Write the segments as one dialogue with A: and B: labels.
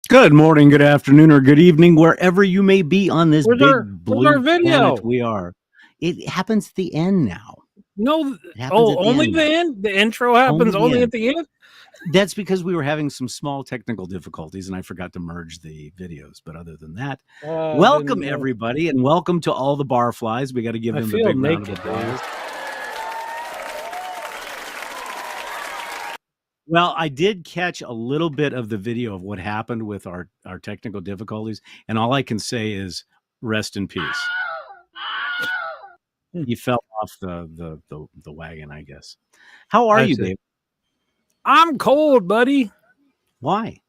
A: Good morning, good afternoon, or good evening, wherever you may be on this
B: Where's
A: big
B: our
A: blue
B: video?
A: planet we are. It happens at the end now.
B: No,
A: It happens at the
B: only
A: end.
B: the end. The intro happens only at the end.
A: That's because we were having some small technical difficulties, and I forgot to merge the videos. But other than that, welcome everybody, and welcome to all the barflies. We got to give them a big round of applause. Well, I did catch a little bit of the video of what happened with our technical difficulties, and all I can say is rest in peace. He fell off the wagon, I guess. How are you, Dave?
B: I'm cold, buddy.
A: Why?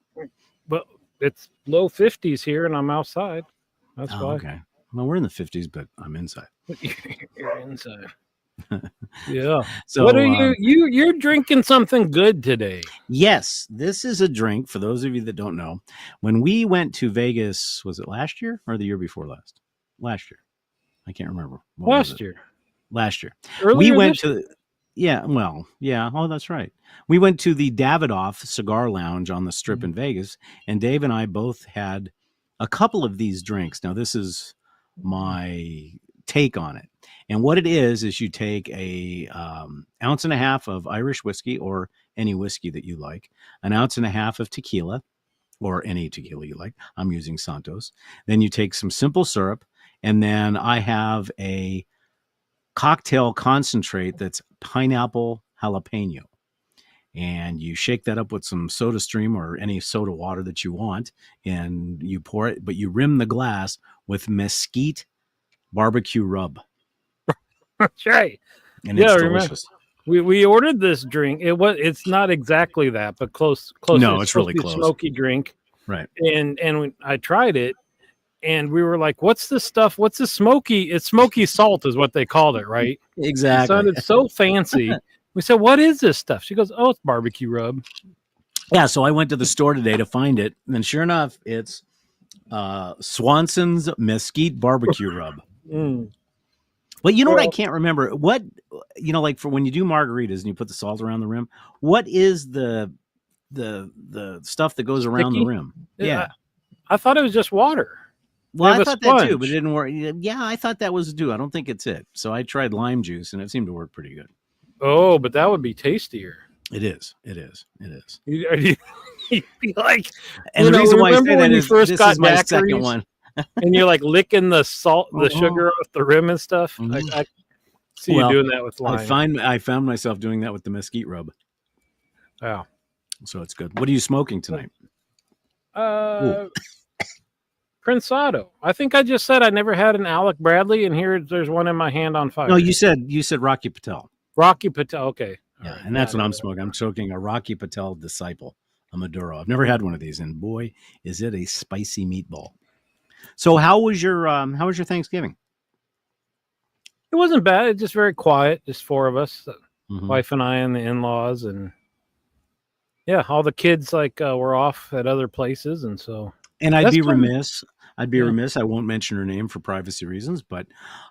B: But it's low 50s here, and I'm outside. That's why.
A: Okay. Well, we're in the 50s, but I'm inside.
B: You're inside. Yeah.
A: So
B: what are you're drinking something good today?
A: Yes, this is a drink for those of you that don't know. When we went to Vegas, was it last year or the year before last? Last year. I can't remember.
B: Last year.
A: Earlier we went to oh, that's right. We went to the Davidoff Cigar Lounge on the Strip in Vegas, and Dave and I both had a couple of these drinks. Now, this is my take on it. And what it is you take a ounce and a half of Irish whiskey or any whiskey that you like, an ounce and a half of tequila or any tequila you like. I'm using Santos. Then you take some simple syrup, and then I have a cocktail concentrate that's pineapple jalapeno. And you shake that up with some soda stream or any soda water that you want, and you pour it, but you rim the glass with mesquite barbecue rub.
B: That's right.
A: And it's delicious.
B: We ordered this drink. It's not exactly that, but close.
A: No, it's really close.
B: Smoky drink.
A: Right.
B: And I tried it, and we were like, what's this stuff? What's this smoky? It's smoky salt is what they called it, right?
A: Exactly.
B: It sounded so fancy. We said, what is this stuff? She goes, oh, it's barbecue rub.
A: Yeah, so I went to the store today to find it, and then sure enough, it's Swanson's mesquite barbecue rub. But you know what I can't remember? What, like for when you do margaritas and you put the salt around the rim, what is the stuff that goes around the rim? Yeah.
B: I thought it was just water.
A: Well, I thought that too, but it didn't work. Yeah, I thought that was due. I don't think it's it. So I tried lime juice, and it seemed to work pretty good.
B: Oh, but that would be tastier.
A: It is.
B: You be like,
A: and the reason why I say that is
B: this
A: is my second one.
B: And you're like licking the salt, the sugar off the rim and stuff. I see you doing that with lime.
A: I found myself doing that with the mesquite rub.
B: Wow.
A: So it's good. What are you smoking tonight?
B: Prensado. I think I just said I never had an Alec Bradley, and there's one in my hand on fire.
A: No, you said Rocky Patel.
B: Rocky Patel. Okay.
A: Yeah, and that's what I'm smoking. I'm smoking a Rocky Patel Disciple, a Maduro. I've never had one of these, and boy, is it a spicy meatball. So how was your Thanksgiving?
B: It wasn't bad. It's just very quiet. Just four of us, wife and I, and the in-laws, and yeah, all the kids were off at other places, and so.
A: And I'd be remiss. I won't mention her name for privacy reasons, but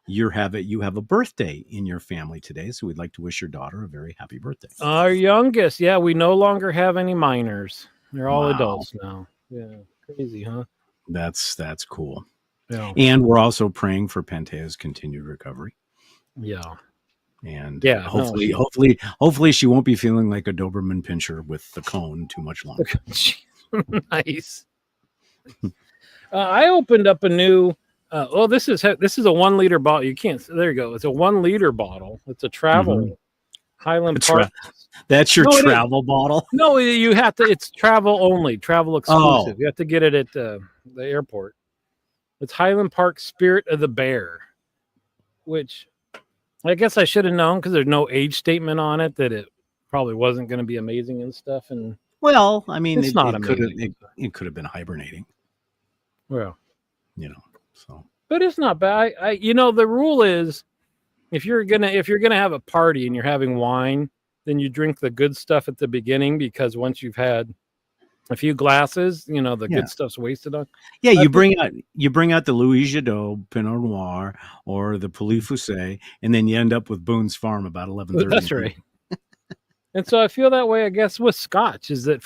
A: you have a birthday in your family today, so we'd like to wish your daughter a very happy birthday.
B: Our youngest, yeah, we no longer have any minors. They're all adults now. Yeah, crazy, huh?
A: That's cool.
B: Yeah.
A: And we're also praying for Pentea's continued recovery.
B: Yeah.
A: And hopefully she won't be feeling like a Doberman Pinscher with the cone too much longer.
B: Nice. I opened up a new. This is a 1 liter bottle. You can't. There you go. It's a 1 liter bottle. It's a travel Highland Park.
A: That's your travel bottle.
B: No, you have to. It's travel only. Travel exclusive. You have to get it at the airport. It's Highland Park Spirit of the Bear, which I guess I should have known because there's no age statement on it that it probably wasn't going to be amazing and stuff. And
A: well, I mean,
B: it's not amazing.
A: It could have been hibernating.
B: Well,
A: so.
B: But it's not bad. The rule is if you're gonna have a party and you're having wine, then you drink the good stuff at the beginning, because once you've had a few glasses, the good stuff's wasted on.
A: Yeah, you bring out the Louis Jadot Pinot Noir or the Pouilly Foussé, and then you end up with Boone's Farm about 11:30.
B: That's right. And so I feel that way, I guess, with Scotch, is that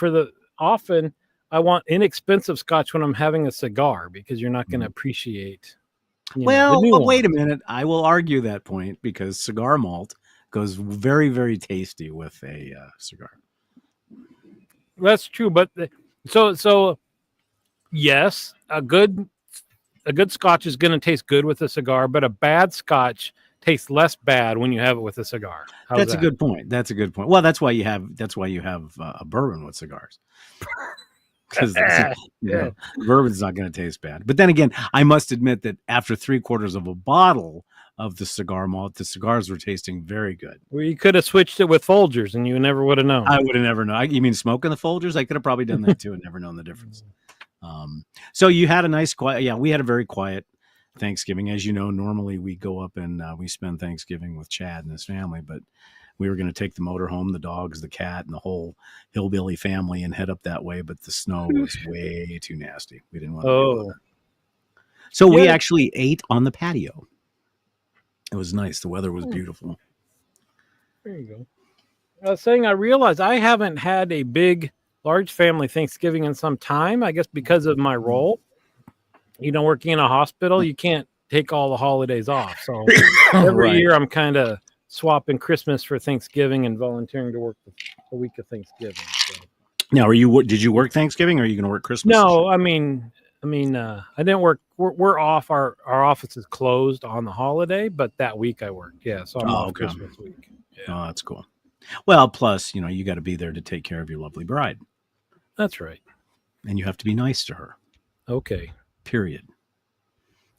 B: often I want inexpensive scotch when I'm having a cigar because you're not going to appreciate the
A: Well, but wait a
B: nuance.
A: minute. I will argue that point because cigar malt goes very, very tasty with a cigar.
B: That's true, but so yes, a good scotch is going to taste good with a cigar, but a bad scotch tastes less bad when you have it with a cigar. How's
A: That's a
B: that?
A: good point. That's a good point. Well, that's why you have a bourbon with cigars. Because
B: Yeah.
A: bourbon's not going to taste bad. But then again, I must admit that after 3/4 of a bottle of the cigar malt, the cigars were tasting very good.
B: Well, you could have switched it with Folgers, and you never would have known.
A: I would have never known. You mean smoking the Folgers? I could have probably done that too and never known the difference. So you had a nice quiet. Yeah, we had a very quiet Thanksgiving. As you know, normally we go up and we spend Thanksgiving with Chad and his family, but we were going to take the motor home, the dogs, the cat, and the whole hillbilly family and head up that way. But the snow was way too nasty. We didn't want to deal with it. So we actually ate on the patio. It was nice. The weather was beautiful.
B: There you go. I was saying, I realized I haven't had a large family Thanksgiving in some time, I guess because of my role. Working in a hospital, you can't take all the holidays off. So every year I'm kind of swapping Christmas for Thanksgiving and volunteering to work the week of Thanksgiving. So.
A: Now, did you work Thanksgiving or are you going to work Christmas?
B: No, I didn't work. We're off. Our office is closed on the holiday, but that week I worked. Yeah, so I'm off Christmas week. Yeah.
A: Oh, that's cool. Well, plus, you got to be there to take care of your lovely bride.
B: That's right.
A: And you have to be nice to her.
B: Okay.
A: Period.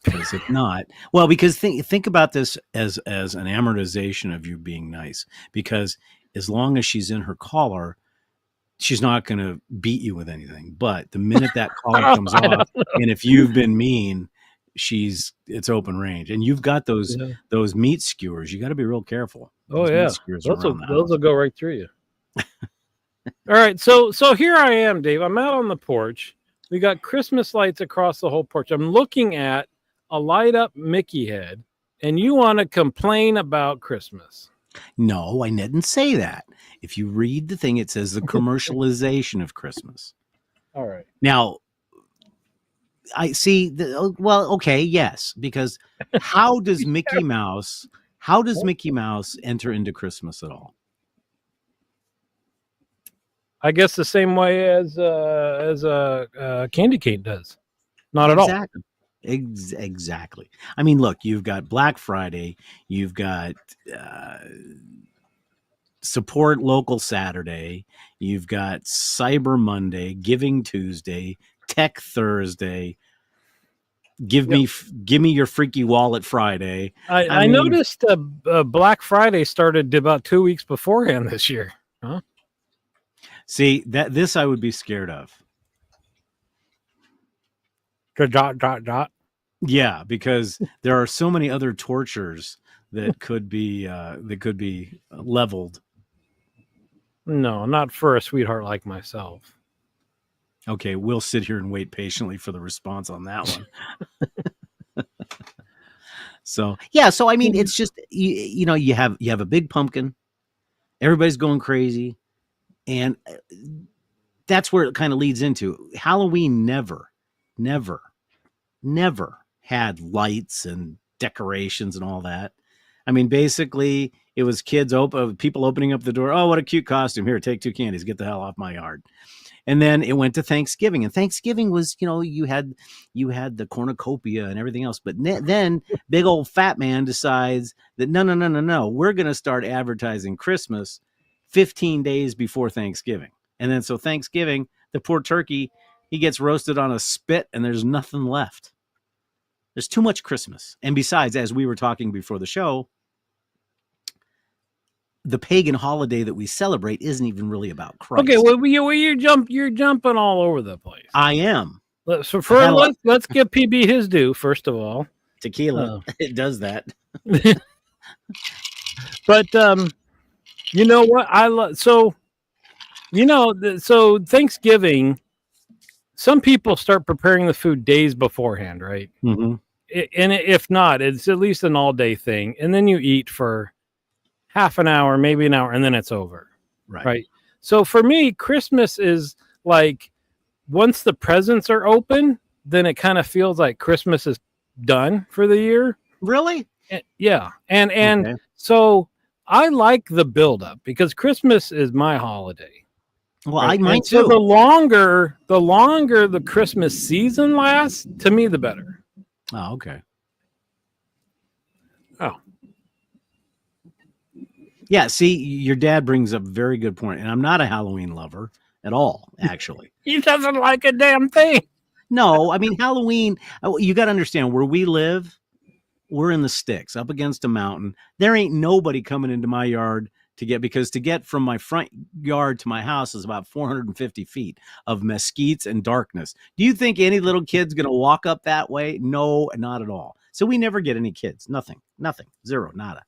A: Because if not, well, because think about this as an amortization of you being nice. Because as long as she's in her collar, she's not going to beat you with anything. But the minute that collar comes off, and if you've been mean, it's open range. And you've got those meat skewers. You got to be real careful.
B: Those will go right through you. All right, so here I am, Dave. I'm out on the porch. We got Christmas lights across the whole porch. I'm looking at a light up Mickey head, and you want to complain about Christmas.
A: No, I didn't say that. If you read the thing, it says the commercialization of Christmas.
B: All right.
A: Now, I see. Okay, yes, because how does Mickey Mouse enter into Christmas at all?
B: I guess the same way as a candy cane does. Not at all.
A: Exactly. I mean, look, you've got Black Friday, you've got Support Local Saturday, you've got Cyber Monday, Giving Tuesday, Tech Thursday. Give me your freaky wallet Friday.
B: I noticed Black Friday started about 2 weeks beforehand this year. Huh?
A: See, this I would be scared of.
B: Dot.
A: Yeah, because there are so many other tortures that could be leveled.
B: No, not for a sweetheart like myself.
A: Okay, we'll sit here and wait patiently for the response on that one. So I mean, it's just you have a big pumpkin, everybody's going crazy, and that's where it kind of leads into Halloween. Never had lights and decorations and all that. I mean, basically, it was people opening up the door. Oh, what a cute costume! Here, take 2 candies. Get the hell off my yard. And then it went to Thanksgiving, and Thanksgiving was, you had the cornucopia and everything else. But then big old fat man decides that no, we're going to start advertising Christmas 15 days before Thanksgiving. And then so Thanksgiving, the poor turkey, he gets roasted on a spit, and there's nothing left. There's too much Christmas. And besides, as we were talking before the show, the pagan holiday that we celebrate isn't even really about Christ.
B: Okay, well, you're jumping all over the place.
A: I am.
B: Let's give PB his due, first of all.
A: Tequila, it does that.
B: But you know what? So Thanksgiving, some people start preparing the food days beforehand, right?
A: Mm-hmm.
B: And if not, it's at least an all-day thing. And then you eat for half an hour, maybe an hour, and then it's over.
A: Right.
B: So for me, Christmas is like once the presents are open, then it kind of feels like Christmas is done for the year.
A: Really?
B: Yeah. And
A: Okay.
B: so I like the buildup because Christmas is my holiday.
A: Well,
B: Right.
A: mine
B: And so
A: too.
B: the longer the Christmas season lasts, to me, the better.
A: Oh, okay.
B: Oh.
A: Yeah, see, your dad brings up a very good point, and I'm not a Halloween lover at all, actually.
B: He doesn't like a damn thing.
A: No, I mean Halloween. You got to understand where we live. We're in the sticks, up against a mountain. There ain't nobody coming into my yard because to get from my front yard to my house is about 450 feet of mesquites and darkness. Do you think any little kid's going to walk up that way? No, not at all. So we never get any kids. Nothing, zero, nada.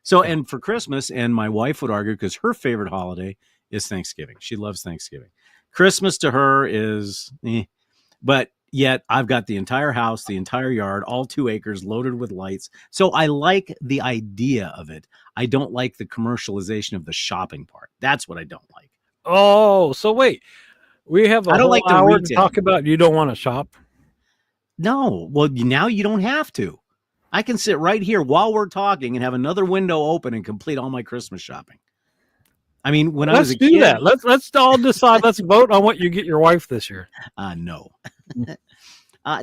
A: So, and for Christmas, and my wife would argue because her favorite holiday is Thanksgiving. She loves Thanksgiving. Christmas to her is, but yet I've got the entire house, the entire yard, all 2 acres loaded with lights. So I like the idea of it. I don't like the commercialization of the shopping part. That's what I don't like.
B: Oh, so wait, we have a whole hour to talk about you don't want to shop?
A: No. Well, now you don't have to. I can sit right here while we're talking and have another window open and complete all my Christmas shopping. I mean, when I was a kid,
B: that. Let's all decide. Let's vote on what you get your wife this year.
A: No,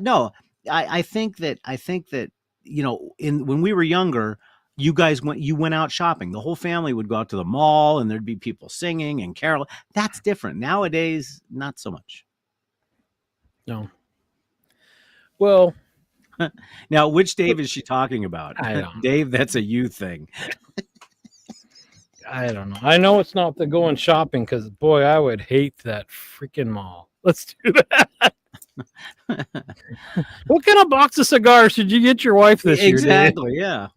A: no. I think that when we were younger, you went out shopping. The whole family would go out to the mall, and there'd be people singing and caroling. That's different nowadays. Not so much.
B: No. Well.
A: Now, which Dave is she talking about?
B: I don't.
A: Dave, that's a you thing.
B: I don't know. I know it's not the going shopping because, boy, I would hate that freaking mall. Let's do that. What kind of box of cigars did you get your wife this year?
A: Exactly. Yeah.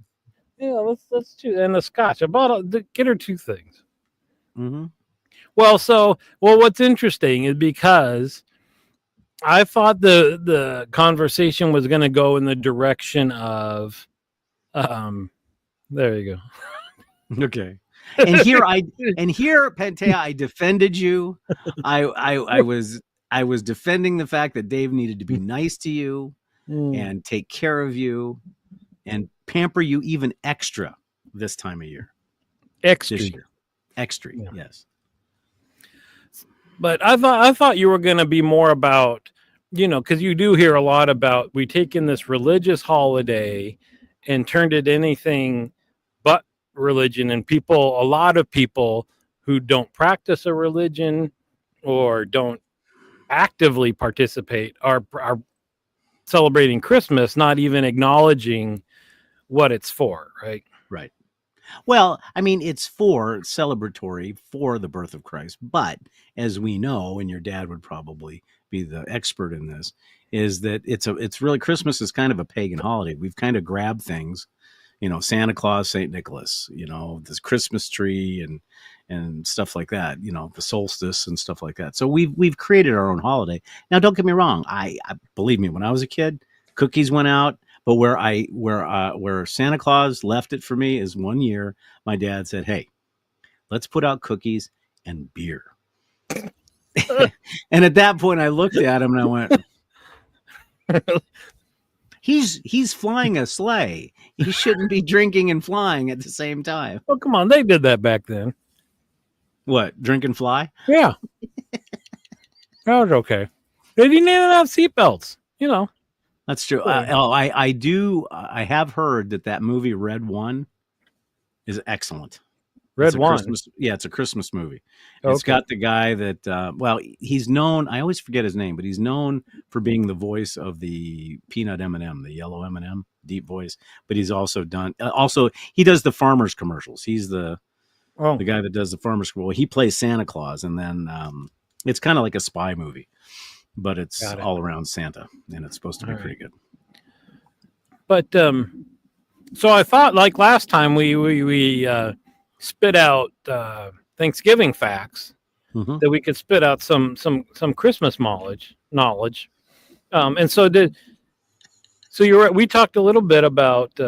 B: Yeah. Let's do. And the scotch. I bought get her 2 things.
A: Mm-hmm.
B: Well, what's interesting is because I thought the conversation was going to go in the direction of, there you go.
A: Okay. And here, Pantea, I defended you. I was defending the fact that Dave needed to be nice to you and take care of you and pamper you even extra this time of year.
B: Extra,
A: yeah. Yes.
B: But I thought you were going to be more about, because you do hear a lot about we taken this religious holiday and turned it anything but religion, and a lot of people who don't practice a religion or don't actively participate are celebrating Christmas, not even acknowledging what it's for, right?
A: Right. Well, I mean, it's celebratory for the birth of Christ, but as we know, and your dad would probably be the expert in this, is that it's really Christmas is kind of a pagan holiday. We've kind of grabbed things, Santa Claus, St. Nicholas, this Christmas tree and stuff like that, the solstice and stuff like that. So we've created our own holiday. Now, don't get me wrong. I believe me, when I was a kid, cookies went out. But where Santa Claus left it for me is one year my dad said, "Hey, let's put out cookies and beer." And at that point, I looked at him and I went, "He's flying a sleigh. He shouldn't be drinking and flying at the same time."
B: Oh, come on, they did that back then.
A: What, drink and fly?
B: Yeah, that was okay. They didn't even have seatbelts,
A: That's true. I have heard that movie Red One is excellent.
B: Red One.
A: It's a Christmas movie. Okay. It's got the guy that, he's known, I always forget his name, but he's known for being the voice of the peanut M&M, the yellow M&M, deep voice. But he's also he does the farmers commercials. He's the guy that does the farmers commercials. He plays Santa Claus. And then it's kind of like a spy movie. But it's all around Santa, and it's supposed to be pretty good.
B: But so I thought, like last time, we spit out Thanksgiving facts, that we could spit out some Christmas knowledge. And so we talked a little bit about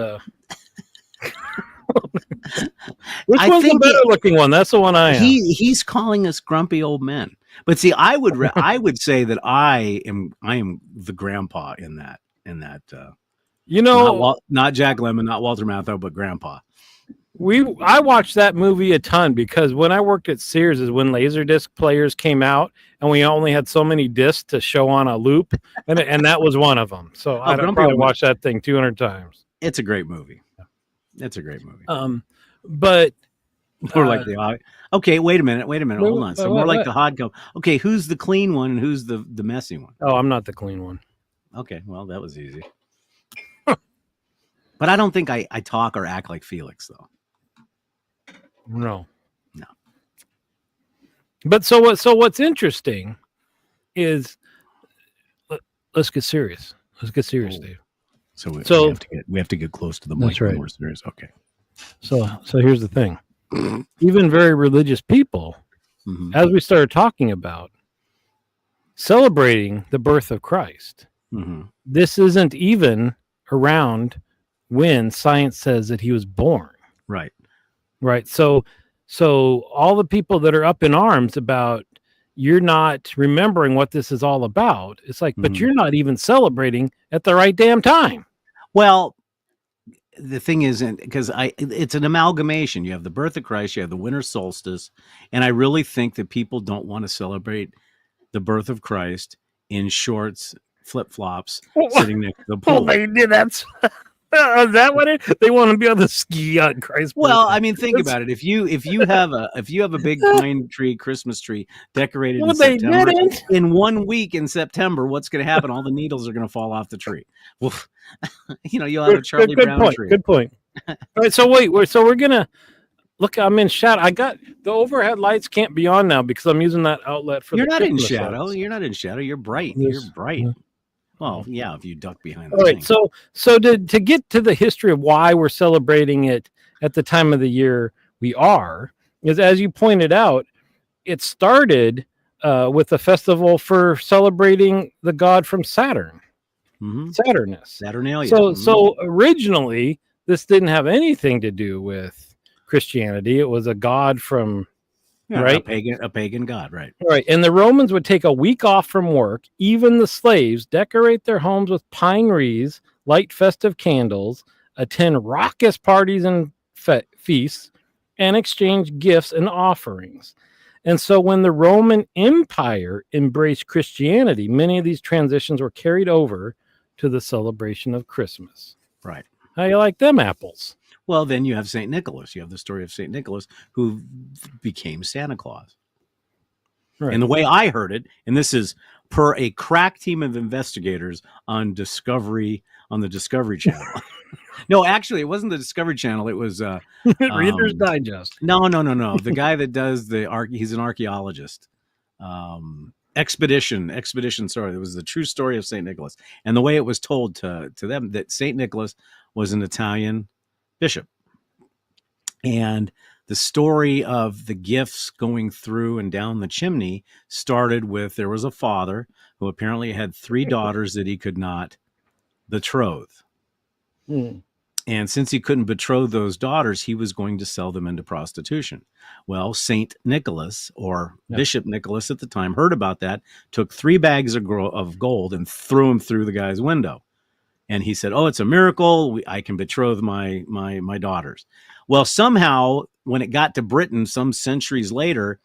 B: which one's the better looking one? That's the one I am.
A: He's calling us grumpy old men. But see, I would say that I am the grandpa in that
B: You know,
A: not Jack Lemmon, not Walter Matthau, but grandpa.
B: I watched that movie a ton because when I worked at Sears is when Laserdisc players came out, and we only had so many discs to show on a loop, and that was one of them. So I
A: Grumpy
B: probably
A: Old Man.
B: watched that thing 200 times.
A: It's a great movie. It's a great movie.
B: But
A: More like the okay. Wait a minute. Hold on. So more like
B: what?
A: the hot go. Okay, who's the clean one and who's the messy one?
B: Oh, I'm not the clean one.
A: Okay, well that was easy. But I don't think I talk or act like Felix though.
B: No.
A: No.
B: But what's interesting is let's get serious. Let's get serious, Dave.
A: So we have to get close to the mic
B: right.
A: when we're serious. Okay.
B: So here's the thing. Even very religious people, as we started talking about, celebrating the birth of Christ, this isn't even around when science says that he was born.
A: Right.
B: Right. So all the people that are up in arms about you're not remembering what this is all about, it's like, but you're not even celebrating at the right damn time.
A: Well, the thing is, because it's an amalgamation. You have the birth of Christ, you have the winter solstice, and I really think that people don't want to celebrate the birth of Christ in shorts, flip flops, sitting next to the pool.
B: That's is that what they want to be able to ski on Christ's birthday?
A: Well, I mean, think about it. If you have a big pine tree, Christmas tree decorated in September, in 1 week in September, what's going to happen? All the needles are going to fall off the tree. Well, you'll have a Charlie Brown tree.
B: Good point. All right, so we're gonna look. I'm in shadow. I got the overhead lights can't be on now because I'm using that outlet for.
A: You're not in shadow. You're not in shadow. You're bright. You're bright. Well, yeah, if you duck behind the thing.
B: So to get to the history of why we're celebrating it at the time of the year we are, is as you pointed out, it started with a festival for celebrating the god from Saturn, Saturnus.
A: Saturnalia.
B: So originally, this didn't have anything to do with Christianity. It was a god from... right,
A: a pagan god, right?
B: Right, and the Romans would take a week off from work. Even the slaves decorate their homes with pine wreaths, light festive candles, attend raucous parties and feasts, and exchange gifts and offerings. And so, when the Roman Empire embraced Christianity, many of these transitions were carried over to the celebration of Christmas.
A: Right?
B: How you like them apples?
A: Well, then you have St. Nicholas. You have the story of St. Nicholas who became Santa Claus. Right. And the way I heard it, and this is per a crack team of investigators on the Discovery Channel. No, actually, it wasn't the Discovery Channel. It was
B: Reader's Digest.
A: No. The guy that does he's an archaeologist. Expedition. Sorry, it was the true story of St. Nicholas. And the way it was told to them that St. Nicholas was an Italian bishop, and the story of the gifts going through and down the chimney started with there was a father who apparently had 3 daughters that he could not betroth. And since he couldn't betroth those daughters, he was going to sell them into prostitution. Well, St. Nicholas, or Bishop Nicholas at the time, heard about that, took 3 bags of gold and threw them through the guy's window. And he said, "Oh, it's a miracle. I can betroth my daughters." Well, somehow, when it got to Britain some centuries later,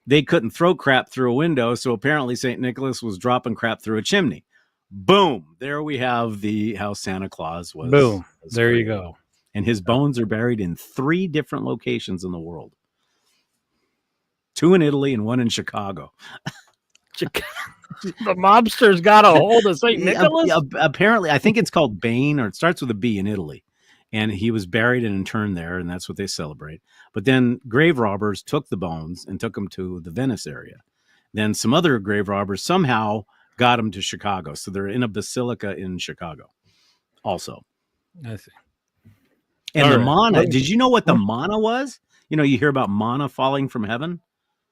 A: they couldn't throw crap through a window. So apparently St. Nicholas was dropping crap through a chimney. Boom. There we have how Santa Claus was.
B: Boom. There you go.
A: And his bones are buried in 3 different locations in the world. 2 in Italy and 1 in Chicago.
B: The mobsters got a hold of St. Nicholas?
A: Apparently, I think it's called Bane, or it starts with a B, in Italy. And he was buried and interned there, and that's what they celebrate. But then grave robbers took the bones and took them to the Venice area. Then some other grave robbers somehow got them to Chicago. So they're in a basilica in Chicago also.
B: I see.
A: And the manna, did you know what the manna was? You hear about manna falling from heaven?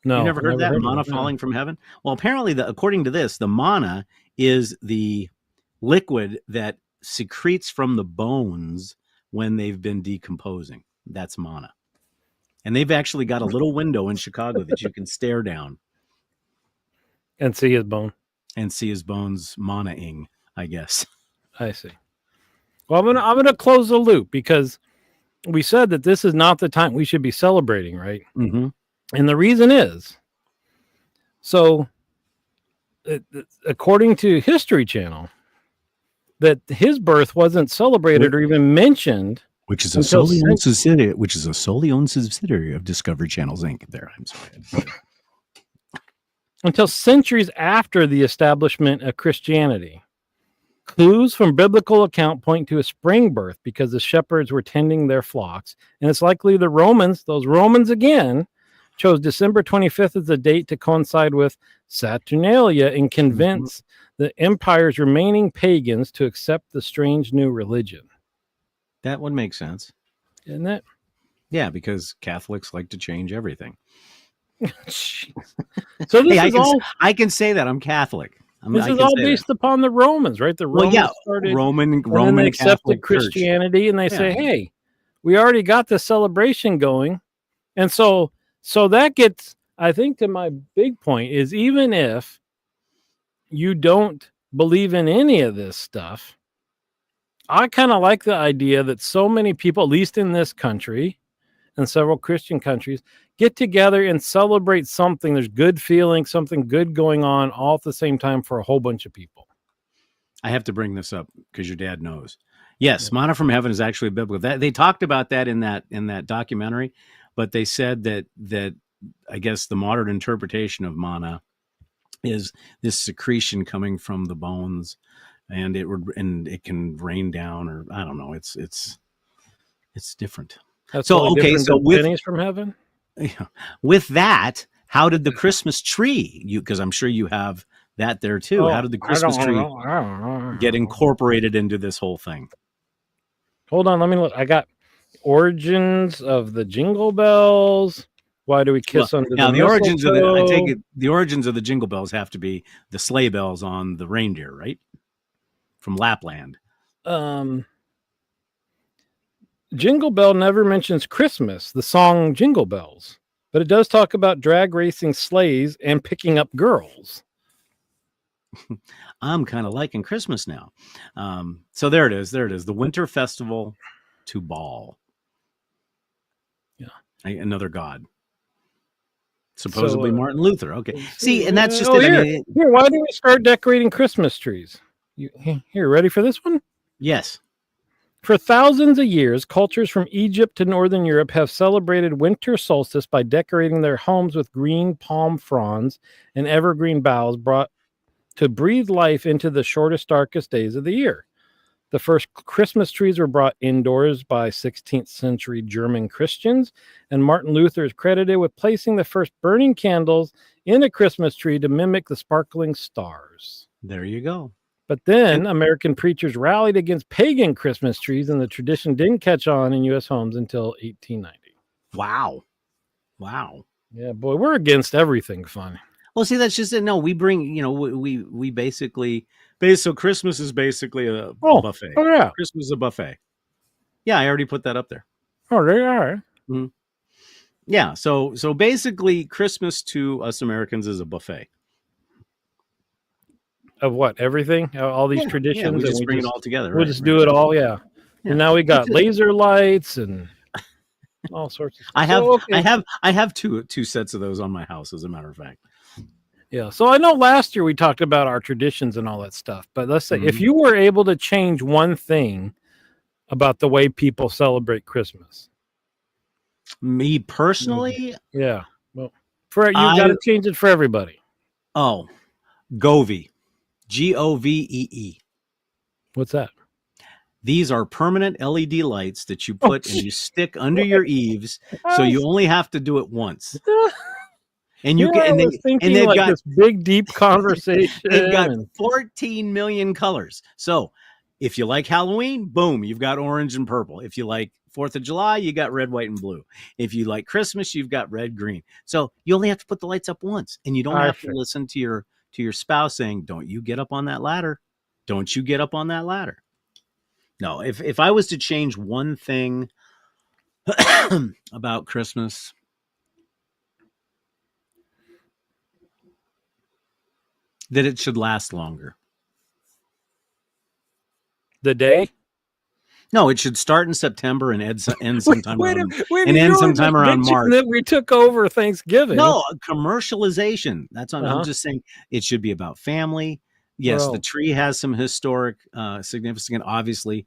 B: No,
A: you never heard that? Manna falling from heaven? Well, apparently, according to this, the manna is the liquid that secretes from the bones when they've been decomposing. That's manna. And they've actually got a little window in Chicago that you can stare down.
B: And see his bone.
A: and see his bones mana-ing, I guess.
B: I see. Well, I'm gonna close the loop because we said that this is not the time we should be celebrating, right?
A: Mm-hmm.
B: And the reason is, so according to History Channel, that his birth wasn't celebrated or even mentioned,
A: which is a solely owned subsidiary of Discovery Channels Inc. There, I'm sorry.
B: Until centuries after the establishment of Christianity. Clues from biblical account point to a spring birth because the shepherds were tending their flocks, and it's likely the Romans, those Romans again, chose December 25th as the date to coincide with Saturnalia and convince the empire's remaining pagans to accept the strange new religion.
A: That would make sense.
B: Isn't it?
A: Yeah, because Catholics like to change everything.
B: So this
A: I can say that I'm Catholic.
B: This is all based upon the Romans, right? The Romans started
A: Roman
B: they accepted
A: Catholic
B: Christianity,
A: Church.
B: And they say, "Hey, we already got the celebration going," and so that gets, I think, to my big point is even if you don't believe in any of this stuff, I kind of like the idea that so many people, at least in this country and several Christian countries, get together and celebrate something. There's good feeling, something good going on all at the same time for a whole bunch of people.
A: I have to bring this up because your dad knows. Yes, Manna from Heaven is actually biblical. That they talked about that in that documentary, but they said that I guess the modern interpretation of manna is this secretion coming from the bones, and it can rain down, or I don't know. It's different.
B: That's so okay. So with pennies from heaven.
A: With that, how did the Christmas tree? Because I'm sure you have that there too. How did the Christmas tree get incorporated into this whole thing?
B: Hold on, let me look. I got origins of the jingle bells. Why do we kiss under the mistletoe?
A: Origins of I take it the origins of the jingle bells have to be the sleigh bells on the reindeer, right? From Lapland.
B: Jingle Bell never mentions Christmas, the song Jingle Bells, but it does talk about drag racing sleighs and picking up girls.
A: I'm kind of liking Christmas now. So there it is. The winter festival to Baal.
B: Yeah.
A: Another god. Supposedly Martin Luther. Okay. See, and that's just
B: it. Here, why do we start decorating Christmas trees? Here, ready for this one?
A: Yes.
B: For thousands of years, cultures from Egypt to Northern Europe have celebrated winter solstice by decorating their homes with green palm fronds and evergreen boughs brought to breathe life into the shortest, darkest days of the year. The first Christmas trees were brought indoors by 16th century German Christians, and Martin Luther is credited with placing the first burning candles in a Christmas tree to mimic the sparkling stars.
A: There you go.
B: But then American preachers rallied against pagan Christmas trees, and the tradition didn't catch on in U.S. homes until 1890.
A: Wow.
B: Yeah, boy, we're against everything fun.
A: Well, see, that's just it. No, we bring, we basically, so Christmas is basically a buffet.
B: Oh, yeah.
A: Christmas is a buffet. Yeah, I already put that up there.
B: Oh, they are.
A: Mm-hmm. Yeah, so basically Christmas to us Americans is a buffet.
B: Of what? Everything? All these traditions?
A: Yeah, we just bring it all together.
B: We'll just do it all, yeah. And now we got laser lights and all sorts of stuff.
A: I have two sets of those on my house, as a matter of fact.
B: Yeah. So I know last year we talked about our traditions and all that stuff, but let's say if you were able to change one thing about the way people celebrate Christmas.
A: Me personally?
B: Yeah. Well, you got to change it for everybody.
A: Oh, Govee. Govee.
B: What's that?
A: These are permanent LED lights that you put and you stick under your eaves, so you only have to do it once. And you can, and they've got
B: this big, deep conversation.
A: They've got 14 million colors. So if you like Halloween, boom, you've got orange and purple. If you like 4th of July, you got red, white, and blue. If you like Christmas, you've got red, green. So you only have to put the lights up once, and you don't have to listen to your spouse saying, "Don't you get up on that ladder? Don't you get up on that ladder?" No, if I was to change one thing about Christmas, That it should last longer.
B: The day?
A: No, it should start in September and end sometime
B: Wait,
A: around
B: wait, you're always just bitching
A: March.
B: that we took over Thanksgiving.
A: No, commercialization. That's what I'm just saying. It should be about family. Yes, the tree has some historic significance. Obviously,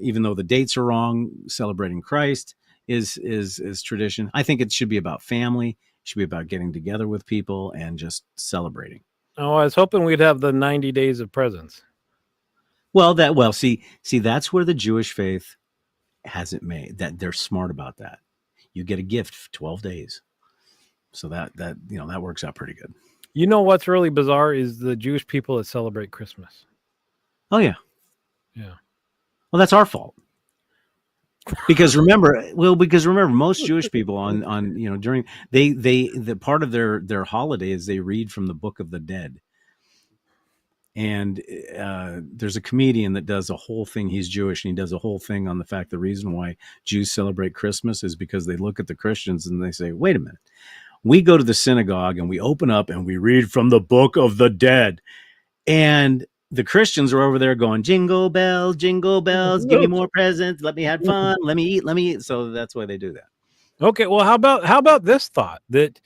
A: even though the dates are wrong, celebrating Christ is tradition. I think it should be about family. It should be about getting together with people and just celebrating.
B: Oh, I was hoping we'd have the 90 days of presents.
A: Well, see, that's where the Jewish faith has it made. That they're smart about that. You get a gift for 12 days. So that works out pretty good.
B: You know what's really bizarre is the Jewish people that celebrate Christmas.
A: Oh yeah.
B: Yeah.
A: Well, that's our fault. Because remember, most Jewish people on during the part of their holiday is they read from the Book of the Dead. And there's a comedian that does a whole thing. He's Jewish, and he does a whole thing on the fact the reason why Jews celebrate Christmas is because they look at the Christians and they say, wait a minute. We go to the synagogue and we open up and we read from the Book of the Dead. And the Christians are over there going, jingle bells, give me more presents. Let me have fun. Let me eat. So that's why they do that.
B: Okay. Well, how about this thought that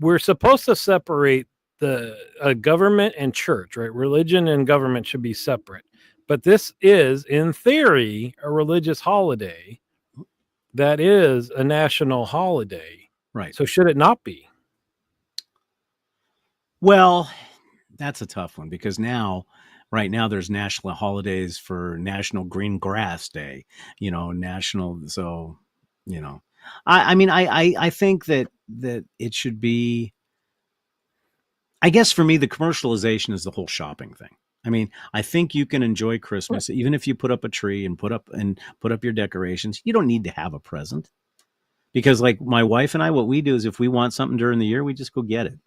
B: we're supposed to separate the government and church, right? Religion and government should be separate. But this is, in theory, a religious holiday that is a national holiday.
A: Right.
B: So should it not be?
A: Well, that's a tough one because right now there's national holidays for National Green Grass Day, national. So, I think that it should be, I guess for me, the commercialization is the whole shopping thing. I mean, I think you can enjoy Christmas even if you put up a tree and put up your decorations. You don't need to have a present because, like my wife and I, what we do is if we want something during the year, we just go get it.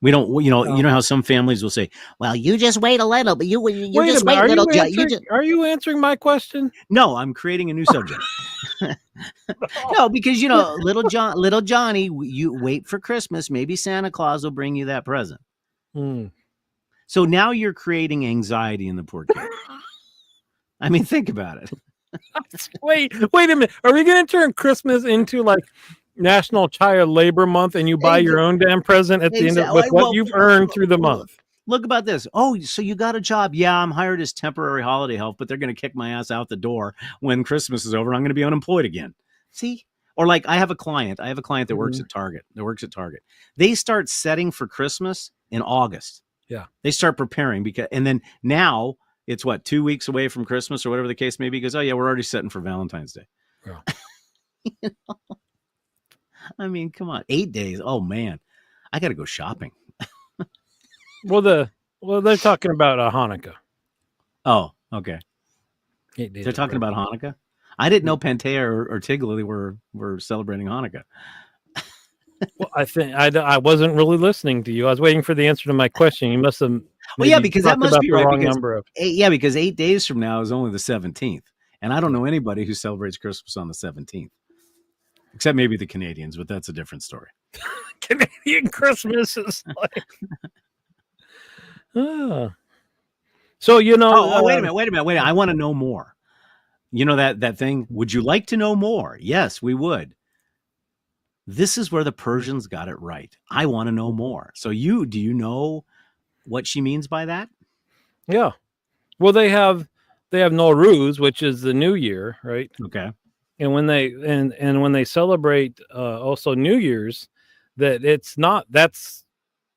A: We don't, you know how some families will say, "Well, you just wait a little, but you just wait a little."
B: Are you answering my question?
A: No, I'm creating a new subject. No, because little Johnny, you wait for Christmas. Maybe Santa Claus will bring you that present. So now you're creating anxiety in the poor kid. I mean, think about it.
B: Wait a minute. Are we going to turn Christmas into like National Child Labor Month and you buy your own damn present at the end of what you've earned through the month?
A: Look about this. Oh, so you got a job. Yeah, I'm hired as temporary holiday help, but they're going to kick my ass out the door when Christmas is over. I'm going to be unemployed again. See? Or like I have a client that works at Target. They start setting for Christmas in August.
B: Yeah.
A: They start preparing and then now it's 2 weeks away from Christmas or whatever the case may be. Because, oh yeah, we're already setting for Valentine's Day. Yeah. I mean, come on, 8 days. Oh man, I got to go shopping.
B: Well, they're talking about Hanukkah.
A: Oh, okay.
B: 8 days.
A: They're talking about Hanukkah. I didn't know Pantea or Tigli were celebrating Hanukkah.
B: Well, I think I wasn't really listening to you. I was waiting for the answer to my question. You must have.
A: Well, yeah, because that must be right.
B: Because
A: 8 days from now is only the 17th, and I don't know anybody who celebrates Christmas on the 17th. Except maybe the Canadians, but that's a different story.
B: Canadian Christmas is like... So,
A: wait a minute. I want to know more. You know that thing? Would you like to know more? Yes, we would. This is where the Persians got it right. I want to know more. So do you know what she means by that?
B: Yeah. Well, they have Nowruz, which is the New Year, right?
A: Okay.
B: And when they celebrate also New Year's, that's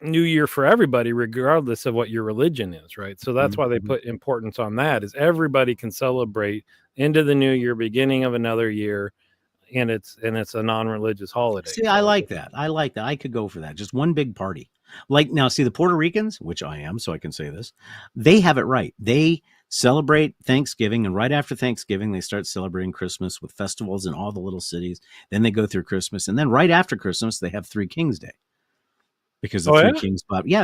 B: New Year for everybody, regardless of what your religion is, right? So that's why they put importance on that, is everybody can celebrate into the new year, beginning of another year, and it's a non-religious holiday.
A: See, I like that. I could go for that. Just one big party. Like now, see the Puerto Ricans, which I am, so I can say this, they have it right. They celebrate Thanksgiving, and right after Thanksgiving, they start celebrating Christmas with festivals in all the little cities. Then they go through Christmas, and then right after Christmas, they have Three Kings Day. Because the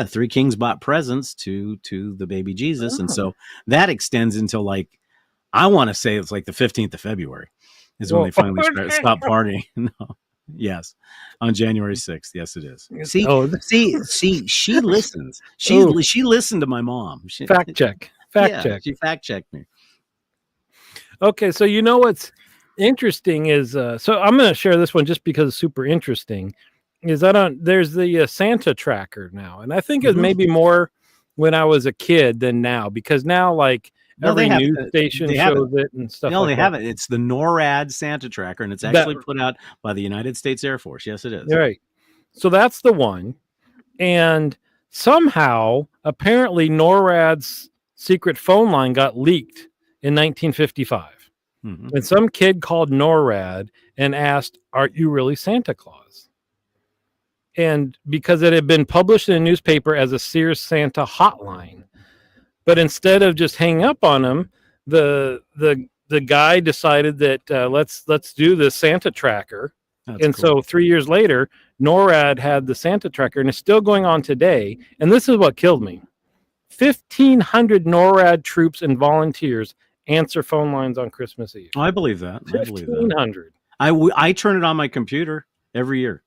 A: three kings bought presents to the baby Jesus. And so that extends until I want to say it's like the 15th of February is when they finally stop partying. No. Yes, on January 6th. Yes, it is.
B: Oh,
A: See. She listens.
B: oh,
A: She listened to my mom.
B: fact check. Fact
A: Yeah,
B: check.
A: she fact checked me.
B: Okay, so you know what's interesting is so I'm going to share this one just because it's super interesting. Is that on there's the Santa tracker now, and I think it's
A: Mhm.
B: maybe more when I was a kid than now because now like
A: No, they
B: every
A: have
B: news
A: it.
B: station
A: They have it.
B: shows it and stuff
A: No,
B: like
A: they
B: that.
A: have it. It's the NORAD Santa tracker, and it's
B: That
A: actually put out by the United States Air Force. Yes, it is.
B: right. So that's the one, and somehow apparently NORAD's secret phone line got leaked in 1955.
A: Mhm.
B: And some kid called NORAD and asked, "Are you really Santa Claus?" And because it had been published in a newspaper as a Sears Santa hotline, but instead of just hanging up on him, the guy decided that let's do the Santa tracker.
A: That's
B: And
A: cool.
B: so 3 years later, NORAD had the Santa tracker, and it's still going on today. And this is what killed me: 1,500 NORAD troops and volunteers answer phone lines on Christmas Eve.
A: I believe that. I believe that.
B: 1,500.
A: I turn it on my computer every year,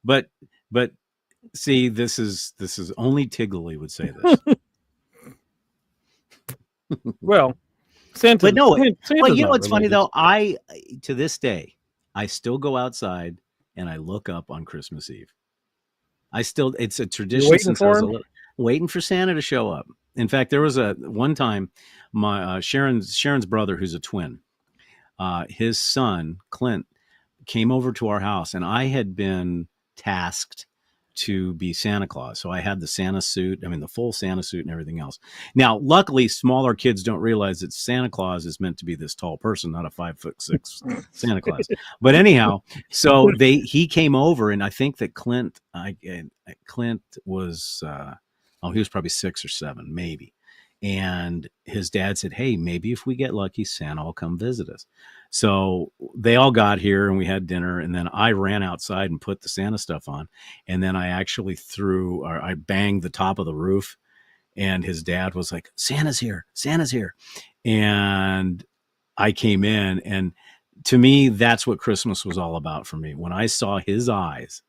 A: but but see, this is only Tiggly would say this.
B: Well,
A: But no, well,
B: Santa's
A: you know
B: not
A: what's funny
B: religious.
A: though? I to this day, I still go outside and I look up on Christmas Eve. It's a
B: You're
A: tradition
B: waiting
A: since I
B: for
A: was a
B: him?
A: little waiting for Santa to show up. In fact, there was a one time my Sharon's brother, who's a twin, his son Clint came over to our house, and I had been tasked to be Santa Claus. So I had the Santa suit, I mean, the full Santa suit and everything else. Now, luckily, smaller kids don't realize that Santa Claus is meant to be this tall person, not a 5'6" Santa Claus. But anyhow, so he came over, and I think that Clint was, he was probably 6 or 7, maybe. And his dad said, "Hey, maybe if we get lucky, Santa will come visit us." So they all got here and we had dinner. And then I ran outside and put the Santa stuff on. And then I banged the top of the roof. And his dad was like, "Santa's here. Santa's here." And I came in. And to me, that's what Christmas was all about for me. When I saw his eyes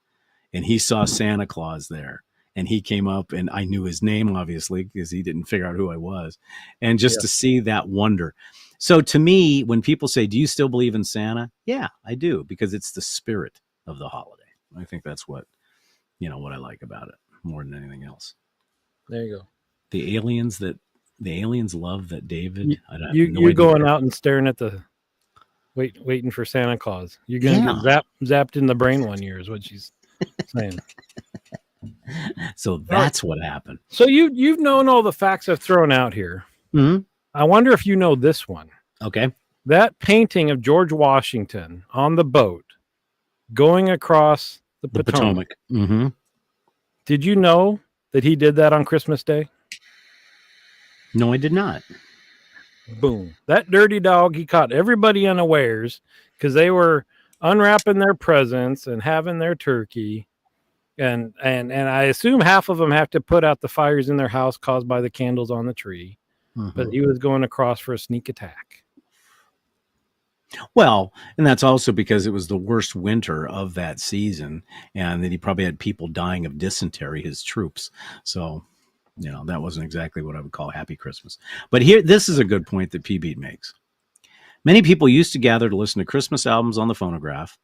A: and he saw Santa Claus there, and he came up, and I knew his name, obviously, because he didn't figure out who I was. And just
B: Yeah.
A: to see that wonder. So to me, when people say, "Do you still believe in Santa?" Yeah, I do, because it's the spirit of the holiday. I think that's what I like about it more than anything else.
B: There you go.
A: The aliens love that
B: You
A: David. I have
B: you
A: no
B: you
A: idea.
B: going out and staring at the waiting for Santa Claus. You're gonna get
A: Yeah.
B: zapped in the brain one year is what she's saying.
A: So
B: All right.
A: that's what happened.
B: So you've known all the facts I've thrown out here.
A: Mm-hmm.
B: I wonder if you know this one.
A: Okay.
B: That painting of George Washington on the boat going across the
A: The
B: Potomac.
A: Potomac. Mm-hmm.
B: Did you know that he did that on Christmas Day?
A: No, I did not.
B: Boom. That dirty dog, he caught everybody unawares because they were unwrapping their presents and having their turkey. And I assume half of them have to put out the fires in their house caused by the candles on the tree.
A: Mm-hmm.
B: But he was going across for a sneak attack.
A: Well, and that's also because it was the worst winter of that season, and that he probably had people dying of dysentery, his troops. So, that wasn't exactly what I would call happy Christmas. But this is a good point that P-Beat makes. Many people used to gather to listen to Christmas albums on the phonograph.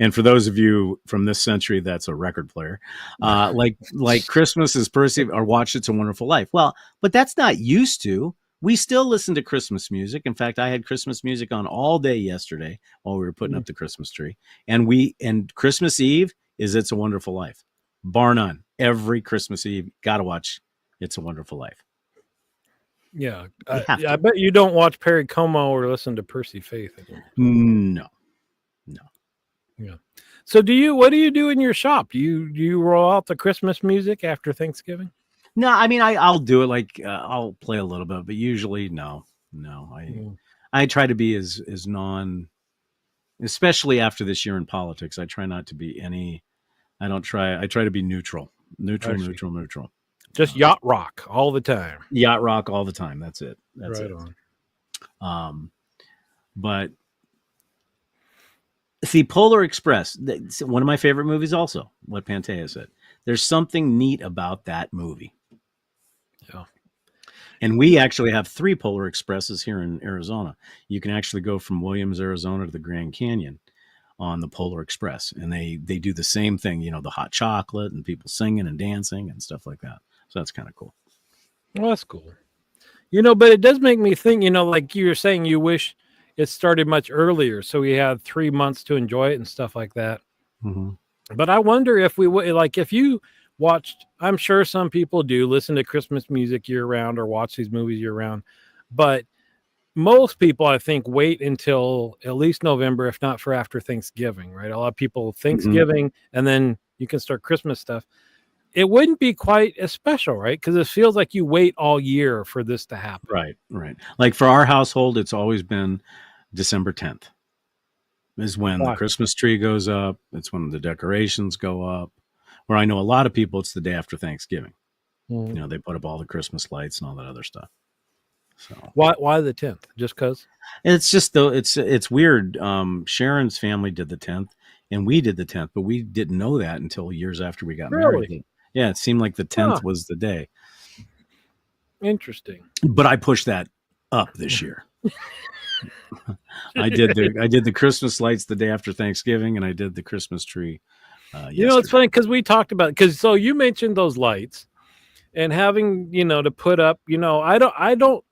A: And for those of you from this century, that's a record player. Like Christmas is perceived, or watch It's a Wonderful Life. Well, but that's not used to. We still listen to Christmas music. In fact, I had Christmas music on all day yesterday while we were putting up the Christmas tree. And Christmas Eve is It's a Wonderful Life. Bar none. Every Christmas Eve, got to watch It's a Wonderful Life.
B: Yeah. I bet you don't watch Perry Como or listen to Percy Faith anymore.
A: No.
B: Yeah. So what do you do in your shop? Do you roll out the Christmas music after Thanksgiving?
A: No, I mean, I'll do it. Like I'll play a little bit, but usually no. I try to be as especially after this year in politics. I try not to be I try to be neutral.
B: Just yacht rock all the time.
A: Yacht rock all the time. That's it. That's
B: right
A: it.
B: on.
A: But See, Polar Express, one of my favorite movies. Also, what Pantea said. There's something neat about that movie.
B: Yeah.
A: And we actually have 3 Polar Expresses here in Arizona. You can actually go from Williams, Arizona to the Grand Canyon on the Polar Express. And they do the same thing, the hot chocolate and people singing and dancing and stuff like that. So that's kind of cool.
B: Well, that's cool. But it does make me think, like you were saying, you wish it started much earlier so we had 3 months to enjoy it and stuff like that.
A: Mm-hmm.
B: But I wonder if we would, like, if you watched, I'm sure some people do listen to Christmas music year round or watch these movies year round, but most people, I think, wait until at least November, if not for after Thanksgiving, right? A lot of people Thanksgiving, and then you can start Christmas stuff. It wouldn't be quite as special, right? Because it feels like you wait all year for this to happen.
A: Right. Like for our household, it's always been December 10th is when the Christmas tree goes up. It's when the decorations go up. Where I know a lot of people, it's the day after Thanksgiving. They put up all the Christmas lights and all that other stuff. So
B: why the 10th? Just because?
A: It's just though it's weird. Sharon's family did the 10th, and we did the 10th, but we didn't know that until years after we got married. Yeah, it seemed like the 10th was the day.
B: Interesting.
A: But I pushed that up this year. I did the Christmas lights the day after Thanksgiving, and I did the Christmas tree.
B: It's funny because we talked about it. Because so you mentioned those lights and having to put up. I don't.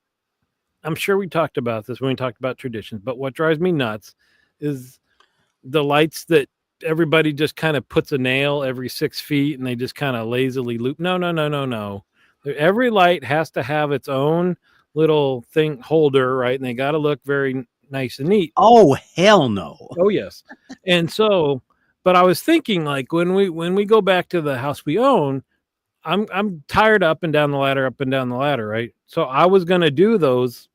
B: I'm sure we talked about this when we talked about traditions, but what drives me nuts is the lights that everybody just kind of puts a nail every 6 feet and they just kind of lazily loop. No. Every light has to have its own little thing holder, right? And they got to look very nice and neat.
A: Oh, hell no.
B: Oh, yes. And so, but I was thinking, like, when we go back to the house we own, I'm tired up and down the ladder, right? So I was going to do those.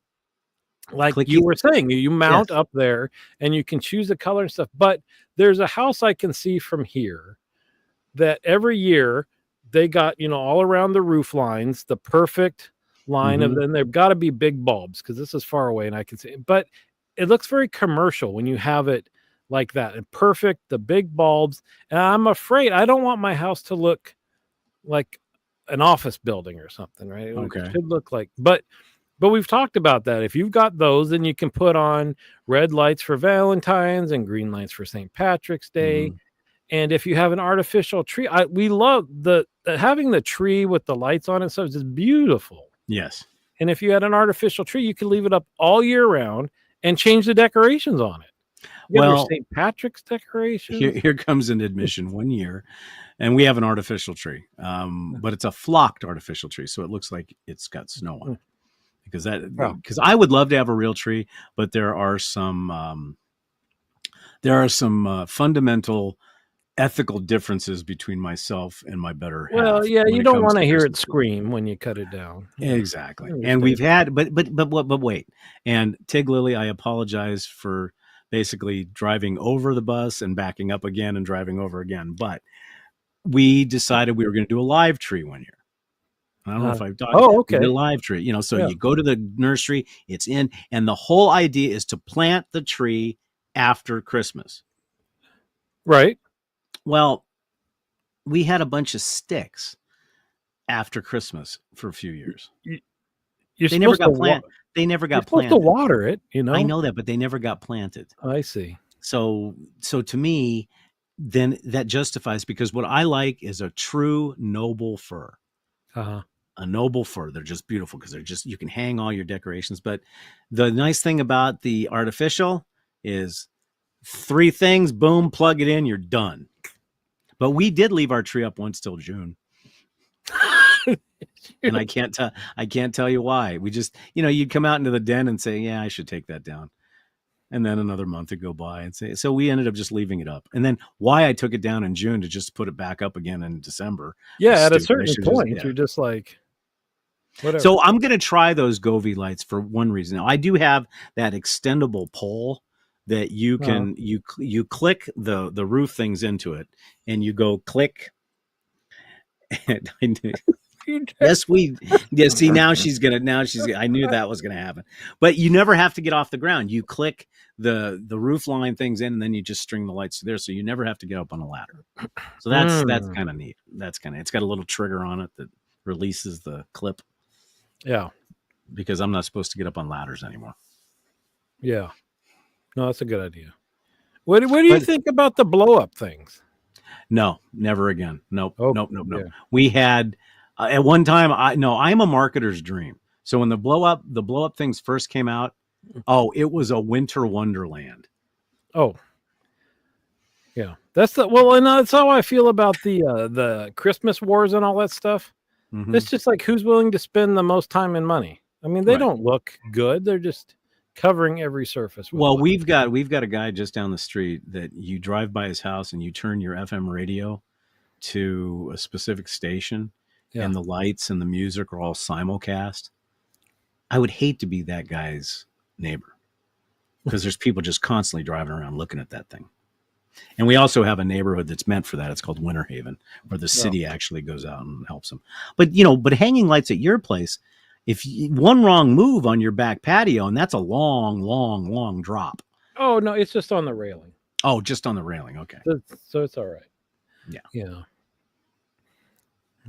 B: Like you were saying, you mount up there and you can choose the color and stuff. But there's a house I can see from here that every year they got, all around the roof lines, the perfect line of them. They've got to be big bulbs because this is far away and I can see it. But it looks very commercial when you have it like that. And perfect, the big bulbs. And I'm afraid I don't want my house to look like an office building or something, right? It should look like, but we've talked about that. If you've got those, then you can put on red lights for Valentine's and green lights for St. Patrick's Day. And if you have an artificial tree, we love having the tree with the lights on it. So it's just beautiful.
A: Yes.
B: And if you had an artificial tree, you can leave it up all year round and change the decorations on it. Well, St. Patrick's decorations.
A: Here comes an admission. One year, and we have an artificial tree, but it's a flocked artificial tree, so it looks like it's got snow on it. Because I would love to have a real tree, but there are some fundamental ethical differences between myself and my better half.
B: Well, yeah, you don't want to hear it scream when you cut it down.
A: Exactly. And we've had, but wait. And Tig Lily, I apologize for basically driving over the bus and backing up again and driving over again. But we decided we were going to do a live tree one year. I don't know if I've done a live tree, you go to the nursery, it's in, and the whole idea is to plant the tree after Christmas.
B: Right.
A: Well, we had a bunch of sticks after Christmas for a few years. They never got planted. You're supposed
B: to water it,
A: I know that, but they never got planted.
B: I see.
A: So to me, then that justifies, because what I like is a true noble fir. A noble fir. They're just beautiful because you can hang all your decorations. But the nice thing about the artificial is 3 things, boom, plug it in, you're done. But we did leave our tree up once till June. And I can't tell you why. We just, you'd come out into the den and say, yeah, I should take that down. And then another month would go by and say, so we ended up just leaving it up. And then why I took it down in June to just put it back up again in December.
B: Yeah. At a certain point, you're just like, whatever.
A: So I'm going to try those Govee lights for one reason. Now, I do have that extendable pole that you can, you click the roof things into it and you go click. And Yes, we. Yeah, see, now she's gonna. I knew that was gonna happen. But you never have to get off the ground. You click the roof line things in, and then you just string the lights to there, so you never have to get up on a ladder. So that's kind of neat. That's kind of. It's got a little trigger on it that releases the clip.
B: Yeah.
A: Because I'm not supposed to get up on ladders anymore.
B: Yeah. No, that's a good idea. What do you think about the blow up things?
A: No, never again. Nope.
B: Oh,
A: nope.
B: yeah.
A: We had at one time. I'm a marketer's dream. So when the blow up things first came out, it was a winter wonderland.
B: Oh, yeah. And that's how I feel about the Christmas wars and all that stuff. Mm-hmm. It's just like who's willing to spend the most time and money. I mean, they don't look good. They're just covering every surface.
A: Well, we've got a guy just down the street that you drive by his house and you turn your FM radio to a specific station, and the lights and the music are all simulcast. I would hate to be that guy's neighbor because there's people just constantly driving around looking at that thing. And we also have a neighborhood that's meant for that. It's called Winter Haven, where the city actually goes out and helps them. But hanging lights at your place, if one wrong move on your back patio, and that's a long, long, long drop.
B: Oh, no, it's just on the railing.
A: Oh, just on the railing. Okay.
B: So it's all right.
A: Yeah.
B: Yeah.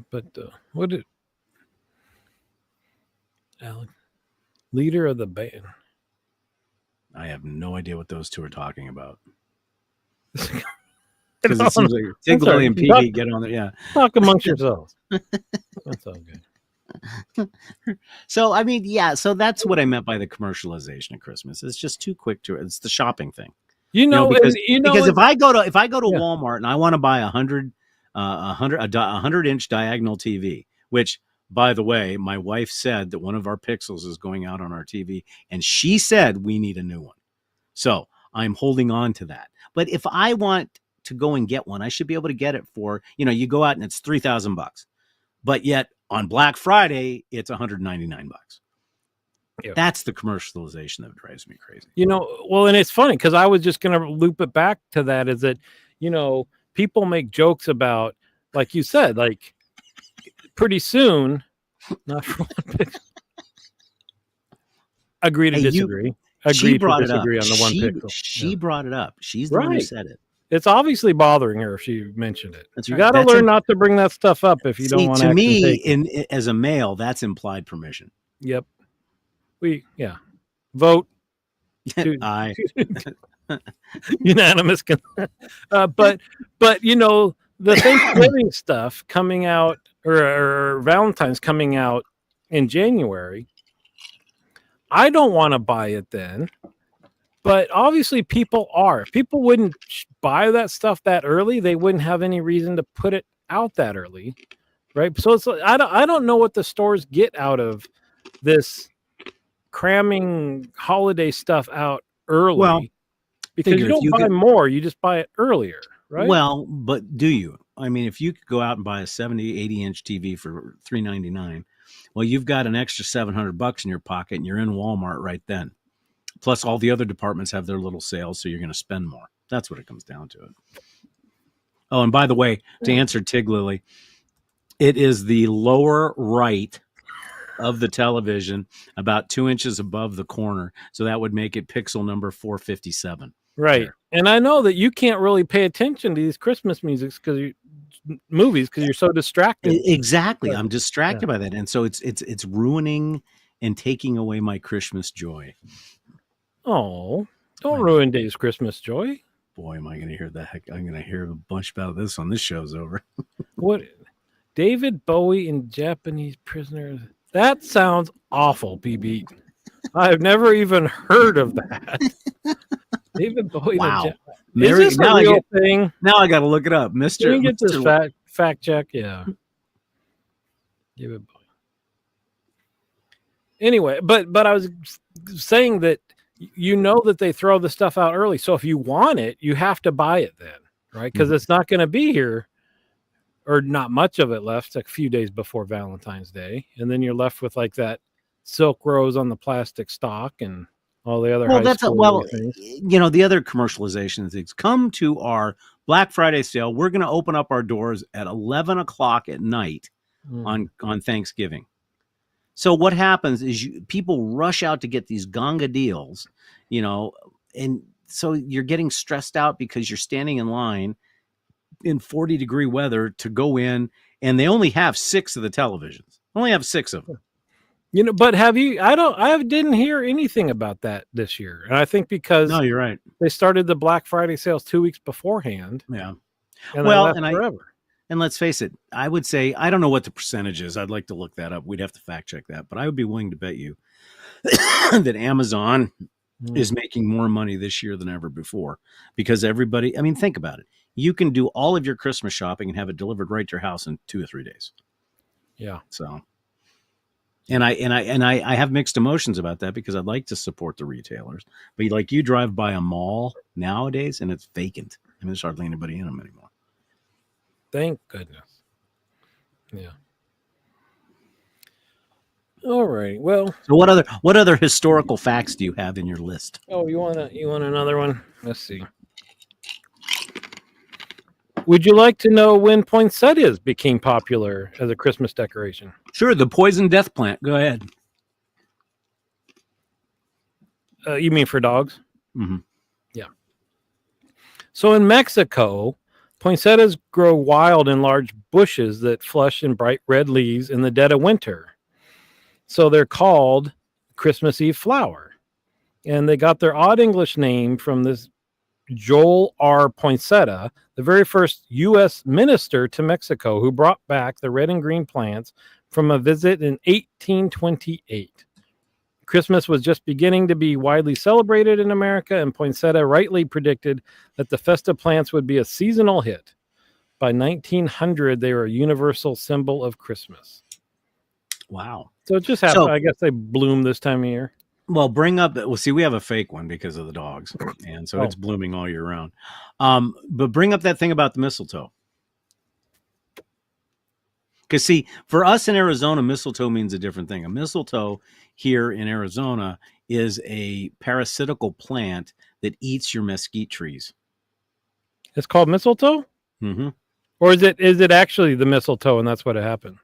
B: But what did Alex, leader of the band?
A: I have no idea what those two are talking about. Because it seems like Tigley and PB get on there. Yeah.
B: Talk amongst yourselves. That's all good.
A: So, I mean, yeah. So that's what I meant by the commercialization of Christmas. It's just too quick it's the shopping thing. Because if I go to Walmart and I want to buy a 100-inch diagonal TV, which, by the way, my wife said that one of our pixels is going out on our TV, and she said we need a new one. So I'm holding on to that. But if I want to go and get one, I should be able to get it for, you go out and it's $3,000, but yet on Black Friday, it's $199. Yeah. That's the commercialization that drives me crazy.
B: Well, and it's funny because I was just going to loop it back to that is that, people make jokes about, like you said, like pretty soon, not for one pixel. Agree to disagree. Agree to disagree on the one pixel.
A: She brought it up. She's the one who said it.
B: It's obviously bothering her if she mentioned it. You got to learn not to bring that stuff up if you don't want to.
A: To me, as a male, that's implied permission.
B: Yep. Vote.
A: Aye.
B: Unanimous. But the Thanksgiving stuff coming out or Valentine's coming out in January, I don't want to buy it then. But obviously people are. If people wouldn't buy that stuff that early, they wouldn't have any reason to put it out that early, right? So it's I don't know what the stores get out of this cramming holiday stuff out early. Well, because you don't buy more, you just buy it earlier, right?
A: Well, but do you? I mean, if you could go out and buy a 70, 80-inch TV for $399, well, you've got an extra $700 in your pocket, and you're in Walmart right then. Plus, all the other departments have their little sales, so you're going to spend more. That's what it comes down to. It. Oh, and by the way, to answer Tig Lily, it is the lower right of the television, about 2 inches above the corner. So that would make it pixel number 457.
B: Right. There. And I know that you can't really pay attention to these Christmas movies because you're so distracted.
A: Exactly. I'm distracted by that. And so it's ruining and taking away my Christmas joy.
B: Oh, don't ruin Dave's Christmas joy.
A: Boy, am I going to hear that. I'm going to hear a bunch about this when this show's over.
B: What? David Bowie in Japanese Prisoners. That sounds awful, BB. I've never even heard of that. David Bowie.
A: Wow.
B: Is this a real thing?
A: Now I got to look it up. Mr.
B: Can you get this fact check? Yeah. David Bowie. Anyway, but I was saying that that they throw the stuff out early. So if you want it, you have to buy it then, right? Because it's not going to be here, or not much of it left. It's like a few days before Valentine's Day, and then you're left with like that silk rose on the plastic stock and all the other.
A: Well, things. The other commercialization things. Come to our Black Friday sale. We're going to open up our doors at 11 o'clock at night on Thanksgiving. So what happens is people rush out to get these Ganga deals, and so you're getting stressed out because you're standing in line in 40-degree weather to go in, and they only have 6 of the televisions. Only have 6 of them.
B: But I didn't hear anything about that this year. And I think because
A: No, you're right.
B: They started the Black Friday sales 2 weeks beforehand.
A: Yeah.
B: And they last forever.
A: And let's face it, I would say, I don't know what the percentage is. I'd like to look that up. We'd have to fact check that. But I would be willing to bet you that Amazon is making more money this year than ever before because everybody, I mean, think about it. You can do all of your Christmas shopping and have it delivered right to your house in 2 or 3 days.
B: Yeah.
A: So, and I have mixed emotions about that because I'd like to support the retailers, but like you drive by a mall nowadays and it's vacant. I mean, there's hardly anybody in them anymore.
B: Thank goodness. Yeah. All right. Well,
A: so what other historical facts do you have in your list?
B: Oh, you want another one? Let's see. Would you like to know when poinsettias became popular as a Christmas decoration?
A: Sure, the poison death plant. Go ahead.
B: You mean for dogs?
A: Mm-hmm.
B: Yeah. So in Mexico, poinsettias grow wild in large bushes that flush in bright red leaves in the dead of winter. So they're called Christmas Eve flower. And they got their odd English name from this Joel R. Poinsetta, the very first U.S. minister to Mexico, who brought back the red and green plants from a visit in 1828. Christmas was just beginning to be widely celebrated in America, and Poinsetta rightly predicted that the festive plants would be a seasonal hit. By 1900, they were a universal symbol of Christmas.
A: Wow.
B: So it just happened. I guess they bloom this time of year.
A: Well, see, we have a fake one because of the dogs, and so it's blooming all year round. But bring up that thing about the mistletoe. Because, see, for us in Arizona, mistletoe means a different thing. A mistletoe here in Arizona is a parasitical plant that eats your mesquite trees.
B: It's called mistletoe?
A: Mm-hmm.
B: Or is it actually the mistletoe and that's what happened?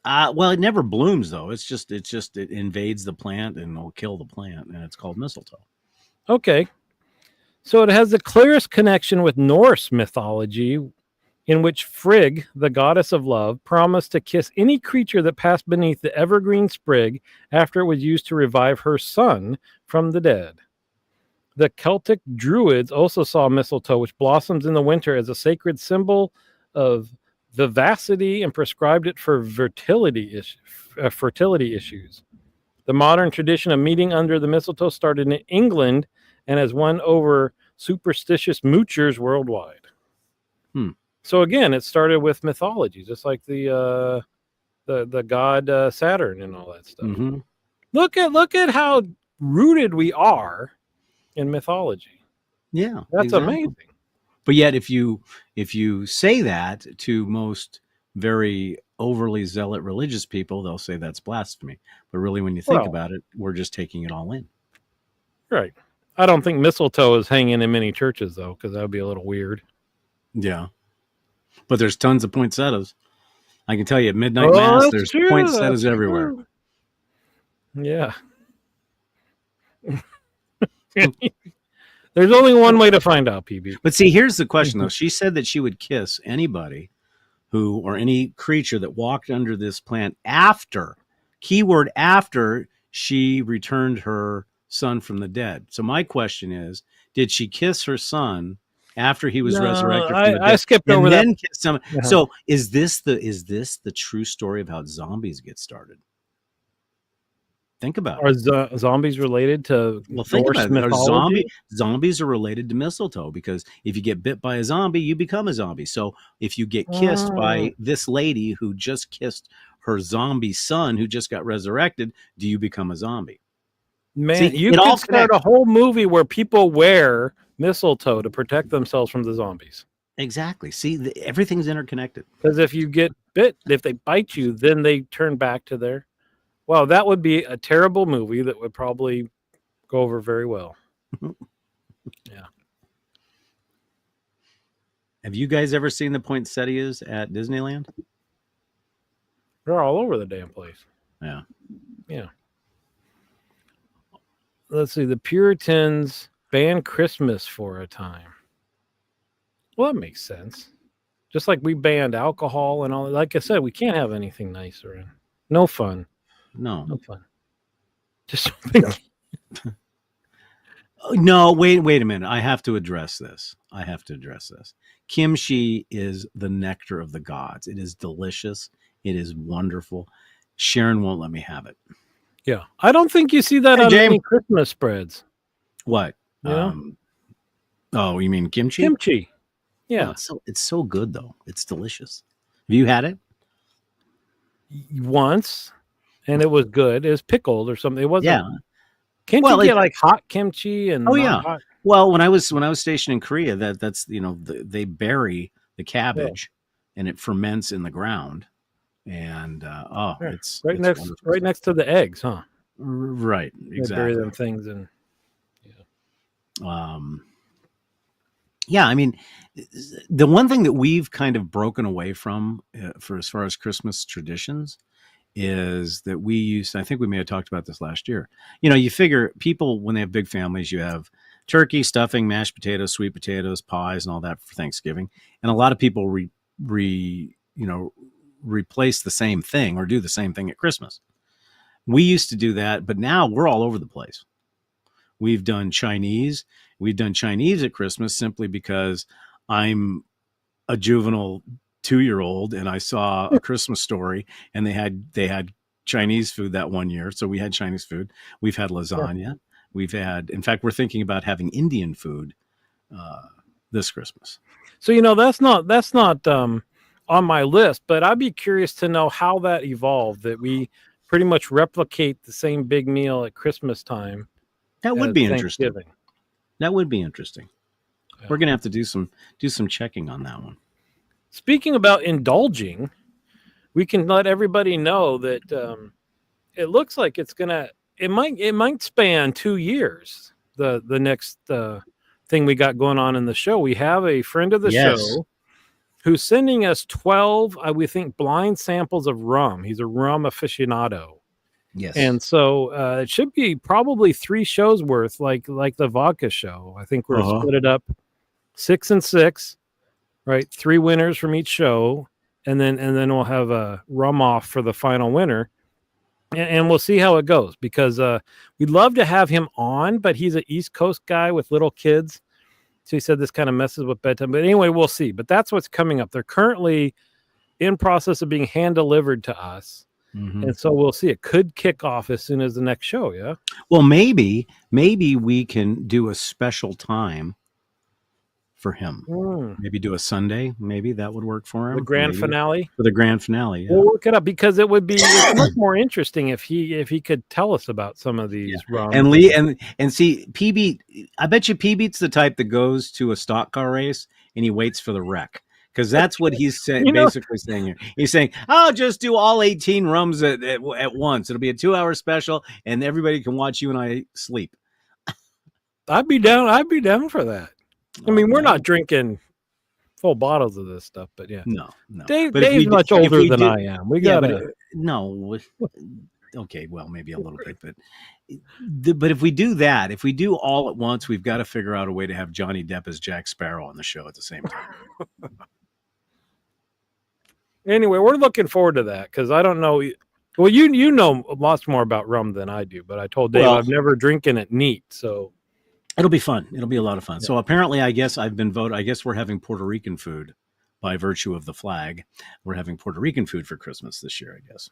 A: Well, it never blooms, though. It invades the plant and will kill the plant, and it's called mistletoe.
B: Okay. So it has the clearest connection with Norse mythology, in which Frigg, the goddess of love, promised to kiss any creature that passed beneath the evergreen sprig after it was used to revive her son from the dead. The Celtic Druids also saw mistletoe, which blossoms in the winter, as a sacred symbol of vivacity and prescribed it for fertility issues. The modern tradition of meeting under the mistletoe started in England and has won over superstitious moochers worldwide. So again, it started with mythology, just like the god Saturn and all that stuff.
A: Mm-hmm.
B: Look at how rooted we are in mythology.
A: Yeah,
B: that's exactly amazing.
A: But yet, if you say that to most very overly zealot religious people, they'll say that's blasphemy. But really, when you think about it, we're just taking it all in.
B: Right. I don't think mistletoe is hanging in many churches, though, because that would be a little weird.
A: Yeah. But there's tons of poinsettias. I can tell you at midnight mass, there's poinsettias everywhere.
B: Yeah. There's only one way to find out, PB.
A: But see, here's the question, though. She said that she would kiss anybody or any creature that walked under this plant after she returned her son from the dead. So my question is, did she kiss her son after he was resurrected from the dead?
B: I skipped over that.
A: Kiss someone? So is this the true story of how zombies get started? Think about it.
B: Are zombies related to Norse mythology?
A: Zombies are related to mistletoe because if you get bit by a zombie, you become a zombie. So if you get kissed by this lady who just kissed her zombie son who just got resurrected, do you become a zombie?
B: Man, you could start a whole movie where people wear mistletoe to protect themselves from the zombies.
A: Exactly. See, everything's interconnected.
B: Because if you get bit, if they bite you, then they turn back to their... Well, that would be a terrible movie that would probably go over very well. Yeah.
A: Have you guys ever seen the poinsettias at Disneyland?
B: They're all over the damn place.
A: Yeah.
B: Yeah. Let's see. The Puritans banned Christmas for a time. Well, that makes sense. Just like we banned alcohol and all. Like I said, we can't have anything nice around. No fun.
A: No.
B: No fun. Just something.
A: No, wait a minute. I have to address this. Kimchi is the nectar of the gods. It is delicious. It is wonderful. Sharon won't let me have it.
B: Yeah. I don't think you see that
A: Hey,
B: on
A: James.
B: many Christmas spreads.
A: What?
B: Yeah.
A: Oh, you mean kimchi?
B: Kimchi. Yeah.
A: Oh, it's so good though. It's delicious. Have you had it?
B: Once, and it was good. It was pickled or something. It wasn't.
A: Yeah.
B: Can't you get like hot kimchi and not hot?
A: Well, when I was stationed in Korea, that's they bury the cabbage and it ferments in the ground, and it's
B: right next to the eggs, huh?
A: Right, exactly.
B: They bury them things and
A: yeah. I mean, the one thing that we've kind of broken away from for as far as Christmas traditions is that we used, I think we may have talked about this last year. You figure people, when they have big families, you have turkey, stuffing, mashed potatoes, sweet potatoes, pies, and all that for Thanksgiving. And a lot of people replace the same thing or do the same thing at Christmas. We used to do that, but now we're all over the place. We've done Chinese. We've done Chinese at Christmas simply because I'm a juvenile 2-year-old and I saw A Christmas Story and they had Chinese food that one year. So we had Chinese food. We've had lasagna. Yeah. We've had, in fact, we're thinking about having Indian food this Christmas.
B: So, that's not on my list, but I'd be curious to know how that evolved, that we pretty much replicate the same big meal at Christmas time.
A: That would be interesting. That would be interesting. Yeah. We're going to have to do some checking on that one.
B: Speaking about indulging, we can let everybody know that it looks like it might span 2 years. The next thing we got going on in the show, we have a friend of the show who's sending us 12, we think, blind samples of rum. He's a rum aficionado.
A: Yes,
B: and so it should be probably 3 shows worth, like the vodka show. I think we're split it up 6 and 6. Right, 3 winners from each show, and then we'll have a rum off for the final winner, and we'll see how it goes, because we'd love to have him on, but he's an East Coast guy with little kids, so he said this kind of messes with bedtime. But anyway, we'll see. But that's what's coming up. They're currently in process of being hand delivered to us, and so we'll see. It could kick off as soon as the next show. Yeah.
A: Well, maybe we can do a special time for him. Maybe do a Sunday. Maybe that would work for him.
B: The grand finale.
A: For the grand finale. Yeah.
B: We'll look it up, because it would be much more interesting if he could tell us about some of these rums.
A: And Lee and see PB. I bet you PB's the type that goes to a stock car race and he waits for the wreck, because that's what he's basically saying here. He's saying, "I'll just do all 18 rums at once. It'll be a 2-hour special, and everybody can watch you and I sleep."
B: I'd be down for that. I mean, we're not drinking full bottles of this stuff, but yeah.
A: No.
B: Dave's much older than I am. We gotta.
A: No. Okay, well, maybe a little bit, but if we do that, if we do all at once, we've got to figure out a way to have Johnny Depp as Jack Sparrow on the show at the same time.
B: Anyway, we're looking forward to that, because I don't know. Well, you know lots more about rum than I do, but I told Dave I've never drinking it neat, so.
A: It'll be fun. It'll be a lot of fun. Yeah. So apparently, I guess I've been voted. I guess we're having Puerto Rican food by virtue of the flag. We're having Puerto Rican food for Christmas this year, I guess.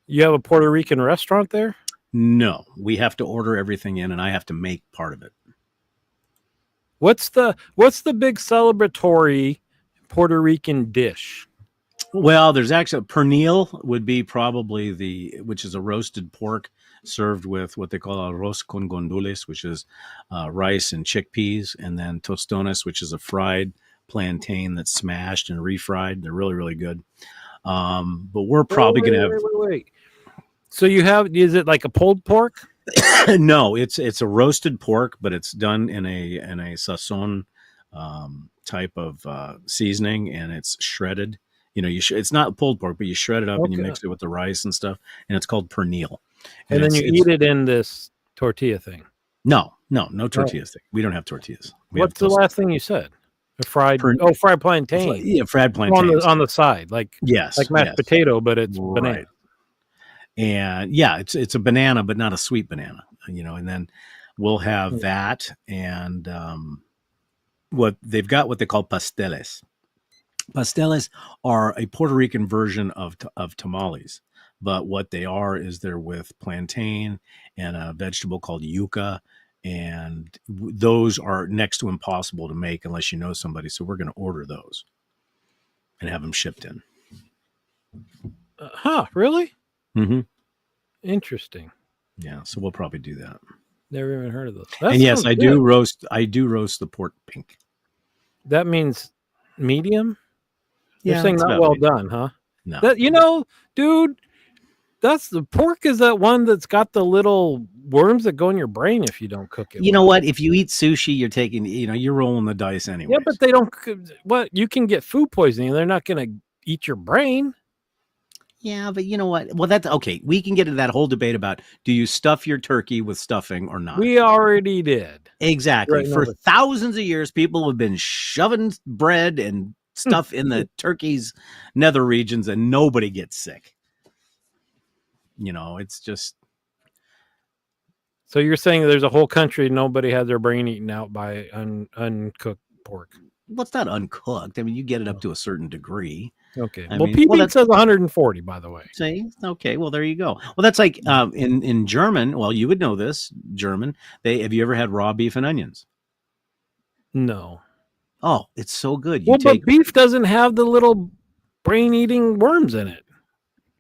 B: You have a Puerto Rican restaurant there?
A: No, we have to order everything in, and I have to make part of it.
B: What's the big celebratory Puerto Rican dish?
A: Well, there's actually pernil would be probably which is a roasted pork served with what they call arroz con gandules, which is rice and chickpeas, and then tostones, which is a fried plantain that's smashed and refried. They're really, really good. But we're probably going to have.
B: Wait. So is it like a pulled pork?
A: No, it's a roasted pork, but it's done in a sazon type of seasoning, and it's shredded it's not pulled pork, but you shred it up and you
B: Okay.
A: mix it with the rice and stuff, and it's called pernil.
B: And then you eat it in this tortilla thing.
A: No
B: Oh.
A: tortillas thing. We don't have tortillas.
B: What's the last thing you said? Fried plantain.
A: Yeah, fried plantains
B: on the side, like mashed potato, but it's banana.
A: And yeah, it's a banana, but not a sweet banana. And then we'll have that, and what they've got, what they call pasteles. Pasteles are a Puerto Rican version of tamales, but what they are is they're with plantain and a vegetable called yuca, and those are next to impossible to make unless you know somebody. So we're going to order those and have them shipped in.
B: Really?
A: Mm-hmm.
B: Interesting.
A: Yeah, so we'll probably do that.
B: Never even heard of those.
A: And yes, I do roast the pork pink.
B: That means medium? You're
A: Yeah,
B: saying not well done, huh?
A: No.
B: Dude, that's the pork is that one that's got the little worms that go in your brain if you don't cook it.
A: You know what? If you eat sushi, you're taking, you're rolling the dice anyway.
B: Yeah, but they don't. You can get food poisoning. They're not going to eat your brain.
A: Yeah, but you know what? Well, that's okay. We can get into that whole debate about, do you stuff your turkey with stuffing or not?
B: We already did.
A: Exactly. Right, for thousands of years, people have been shoving bread and stuff in the turkey's nether regions, and nobody gets sick. It's just.
B: So you're saying there's a whole country nobody had their brain eaten out by uncooked pork?
A: Well, it's not uncooked. I mean, you get it up to a certain degree.
B: Okay. PB says 140, by the way.
A: See? Okay. Well, there you go. Well, that's like in German. Well, you would know this. German. Have you ever had raw beef and onions?
B: No.
A: Oh, it's so good.
B: But beef doesn't have the little brain-eating worms in it.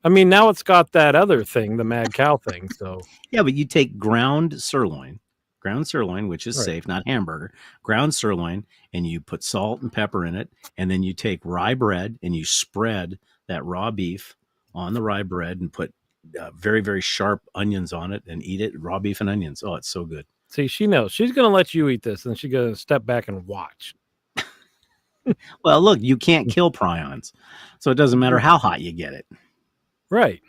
B: I mean, now it's got that other thing, the mad cow thing. So
A: yeah, but you take ground sirloin, which is safe, not hamburger, ground sirloin, and you put salt and pepper in it, and then you take rye bread and you spread that raw beef on the rye bread and put very, very sharp onions on it and eat it. Raw beef and onions. Oh, it's so good.
B: See, she knows. She's going to let you eat this, and she's going to step back and watch.
A: Well, look, you can't kill prions, so it doesn't matter how hot you get it.
B: Right.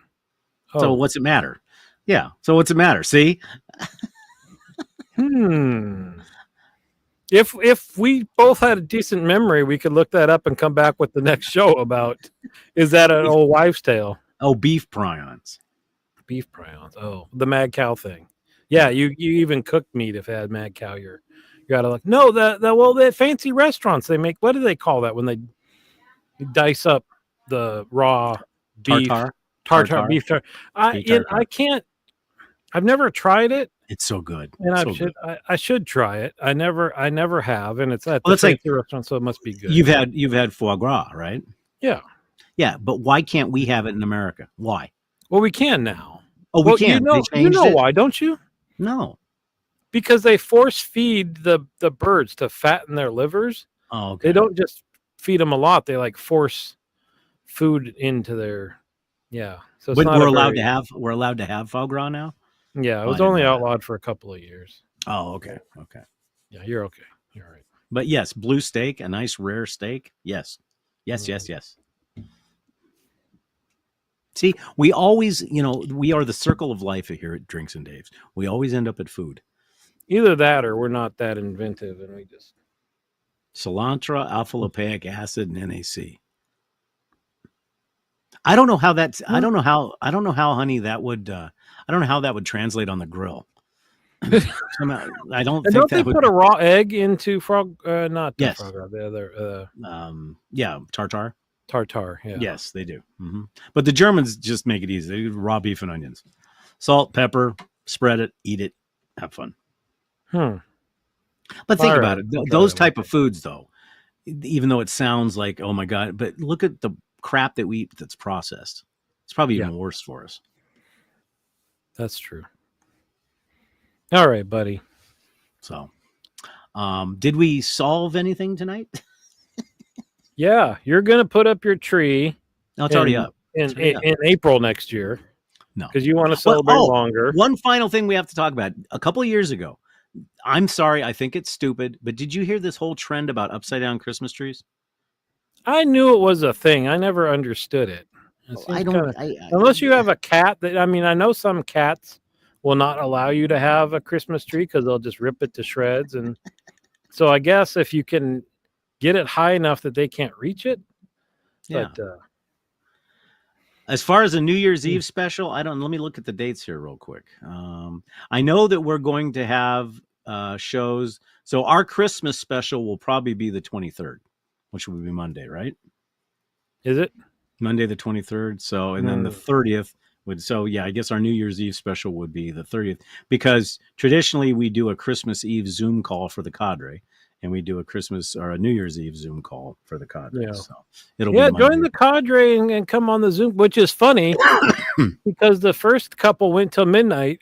A: Oh. So what's it matter? Yeah. So what's it matter? See?
B: If we both had a decent memory, we could look that up and come back with the next show about, is that an old wives' tale?
A: Oh, beef prions.
B: Beef prions. Oh, the mad cow thing. Yeah, you even cooked meat if it had mad cow. You gotta look. No, the fancy restaurants they make. What do they call that when they dice up the raw beef? Tartar beef. I can't. I've never tried it.
A: It's so good.
B: And I should try it. I never have, and it's at the fancy restaurant, so it must be good.
A: You've had foie gras, right?
B: Yeah.
A: Yeah, but why can't we have it in America? Why?
B: Well, we can now.
A: Oh, we can.
B: You know why, don't you?
A: No.
B: Because they force feed the birds to fatten their livers.
A: Oh, okay.
B: They don't just feed them a lot. They force food into their. Yeah. So it's
A: we're allowed to have foie gras now.
B: Yeah, it was only outlawed for a couple of years.
A: Oh, okay. Okay.
B: Yeah, you're okay. You're right.
A: But yes, blue steak, a nice rare steak. Yes. Yes. See, we always, we are the circle of life here at Drinks and Dave's. We always end up at food.
B: Either that or we're not that inventive and we just.
A: Cilantro, alpha lipoic acid, and NAC. I don't know how that's. I don't know how, honey, that would. I don't know how that would translate on the grill. I don't think
B: don't
A: that
B: they
A: would
B: put a raw egg into frog? Not
A: yes.
B: Frog, the other.
A: Yeah, tartar.
B: Tartar. Yeah.
A: Yes, they do. Mm-hmm. But the Germans just make it easy. They do raw beef and onions, salt, pepper, spread it, eat it, have fun. But think about it. Those type of foods, though, even though it sounds like, oh my God, but look at the crap that we eat that's processed. It's probably even worse for us.
B: That's true. All right, buddy.
A: So, did we solve anything tonight?
B: Yeah, you're going to put up your tree.
A: No, it's already up.
B: In April next year.
A: No.
B: Because you want to celebrate longer.
A: One final thing we have to talk about. A couple of years ago, I'm sorry, I think it's stupid, but did you hear this whole trend about upside down Christmas trees?
B: I knew it was a thing. I never understood it. It
A: I
B: seems kind
A: don't.
B: of, unless you have a cat that, I mean, I know some cats will not allow you to have a Christmas tree because they'll just rip it to shreds. And so I guess if you can get it high enough that they can't reach it,
A: Yeah.
B: but
A: As far as a New Year's Eve special, I don't. Let me look at the dates here real quick. I know that we're going to have shows. So our Christmas special will probably be the 23rd, which will be Monday, right?
B: is it?
A: Monday the 23rd. So, and then the 30th would. So, yeah, I guess our New Year's Eve special would be the 30th because traditionally we do a Christmas Eve Zoom call for the cadre, and we do a Christmas or a New Year's Eve Zoom call for the cadre.
B: Yeah.
A: So it'll
B: Yeah,
A: be Monday.
B: join the cadre and come on the Zoom, which is funny because the first couple went till midnight,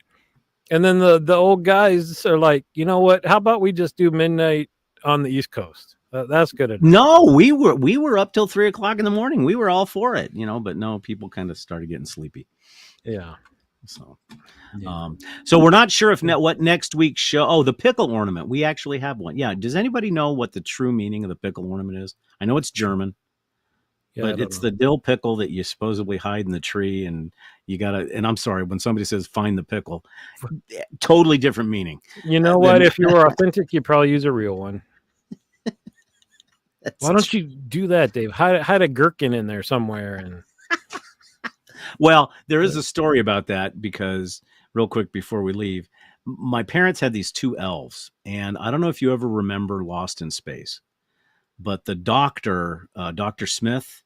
B: and then the old guys are like, you know what? How about we just do midnight on the East Coast? That's good enough.
A: No, we were up till 3 o'clock in the morning. We were all for it, but no, people kind of started getting sleepy.
B: Yeah.
A: So, so we're not sure if what next week's show. Oh, the pickle ornament. We actually have one. Yeah. Does anybody know what the true meaning of the pickle ornament is? I know it's German, but it's the dill pickle that you supposedly hide in the tree, and you gotta. And I'm sorry when somebody says find the pickle, totally different meaning.
B: You know what? If you were authentic, you'd probably use a real one. Why don't you do that, Dave? Hide a gherkin in there somewhere. And
A: well, there is a story about that because real quick before we leave, my parents had these two elves, and I don't know if you ever remember Lost in Space, but the doctor, Dr. Smith,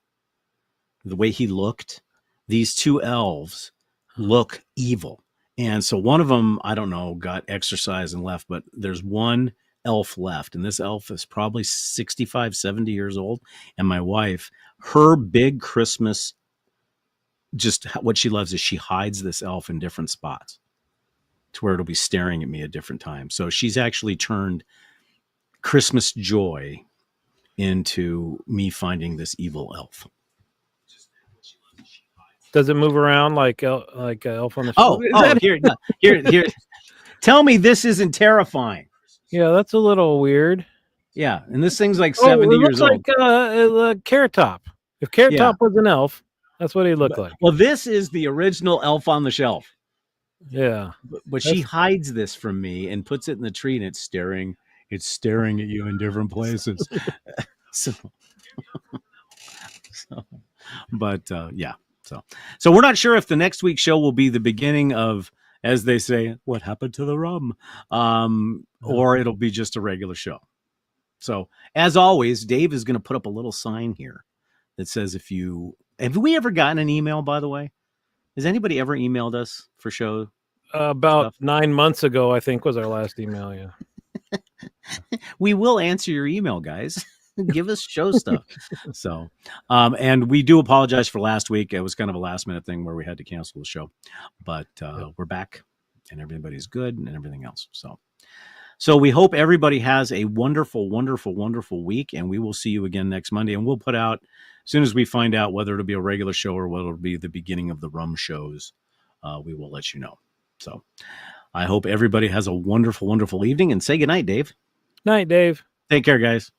A: the way he looked, these two elves look evil. And so one of them, I don't know, got exercise and left, but there's one elf left. And this elf is probably 65, 70 years old. And my wife, her big Christmas, just what she loves is she hides this elf in different spots to where it'll be staring at me at different times. So she's actually turned Christmas joy into me finding this evil elf.
B: Does it move around like Elf on the
A: Shelf? Here. Tell me this isn't terrifying.
B: Yeah, that's a little weird.
A: Yeah, and this thing's like 70 years old.
B: Like Carrot Top. If Carrot Top was an elf, that's what he looked like.
A: Well, this is the original Elf on the Shelf.
B: Yeah,
A: but she hides this from me and puts it in the tree, and it's staring at you in different places. Yeah. So we're not sure if the next week's show will be the beginning of, as they say, what happened to the rum, or it'll be just a regular show. So as always, Dave is going to put up a little sign here that says, have we ever gotten an email, by the way? Has anybody ever emailed us for show?
B: About 9 months ago, I think was our last email. Yeah.
A: We will answer your email, guys. Give us show stuff. So, and we do apologize for last week. It was kind of a last minute thing where we had to cancel the show, but we're back and everybody's good and everything else. So we hope everybody has a wonderful, wonderful, wonderful week, and we will see you again next Monday. And we'll put out, as soon as we find out whether it'll be a regular show or whether it'll be the beginning of the rum shows, we will let you know. So I hope everybody has a wonderful, wonderful evening, and say goodnight, Dave.
B: Night, Dave.
A: Take care, guys.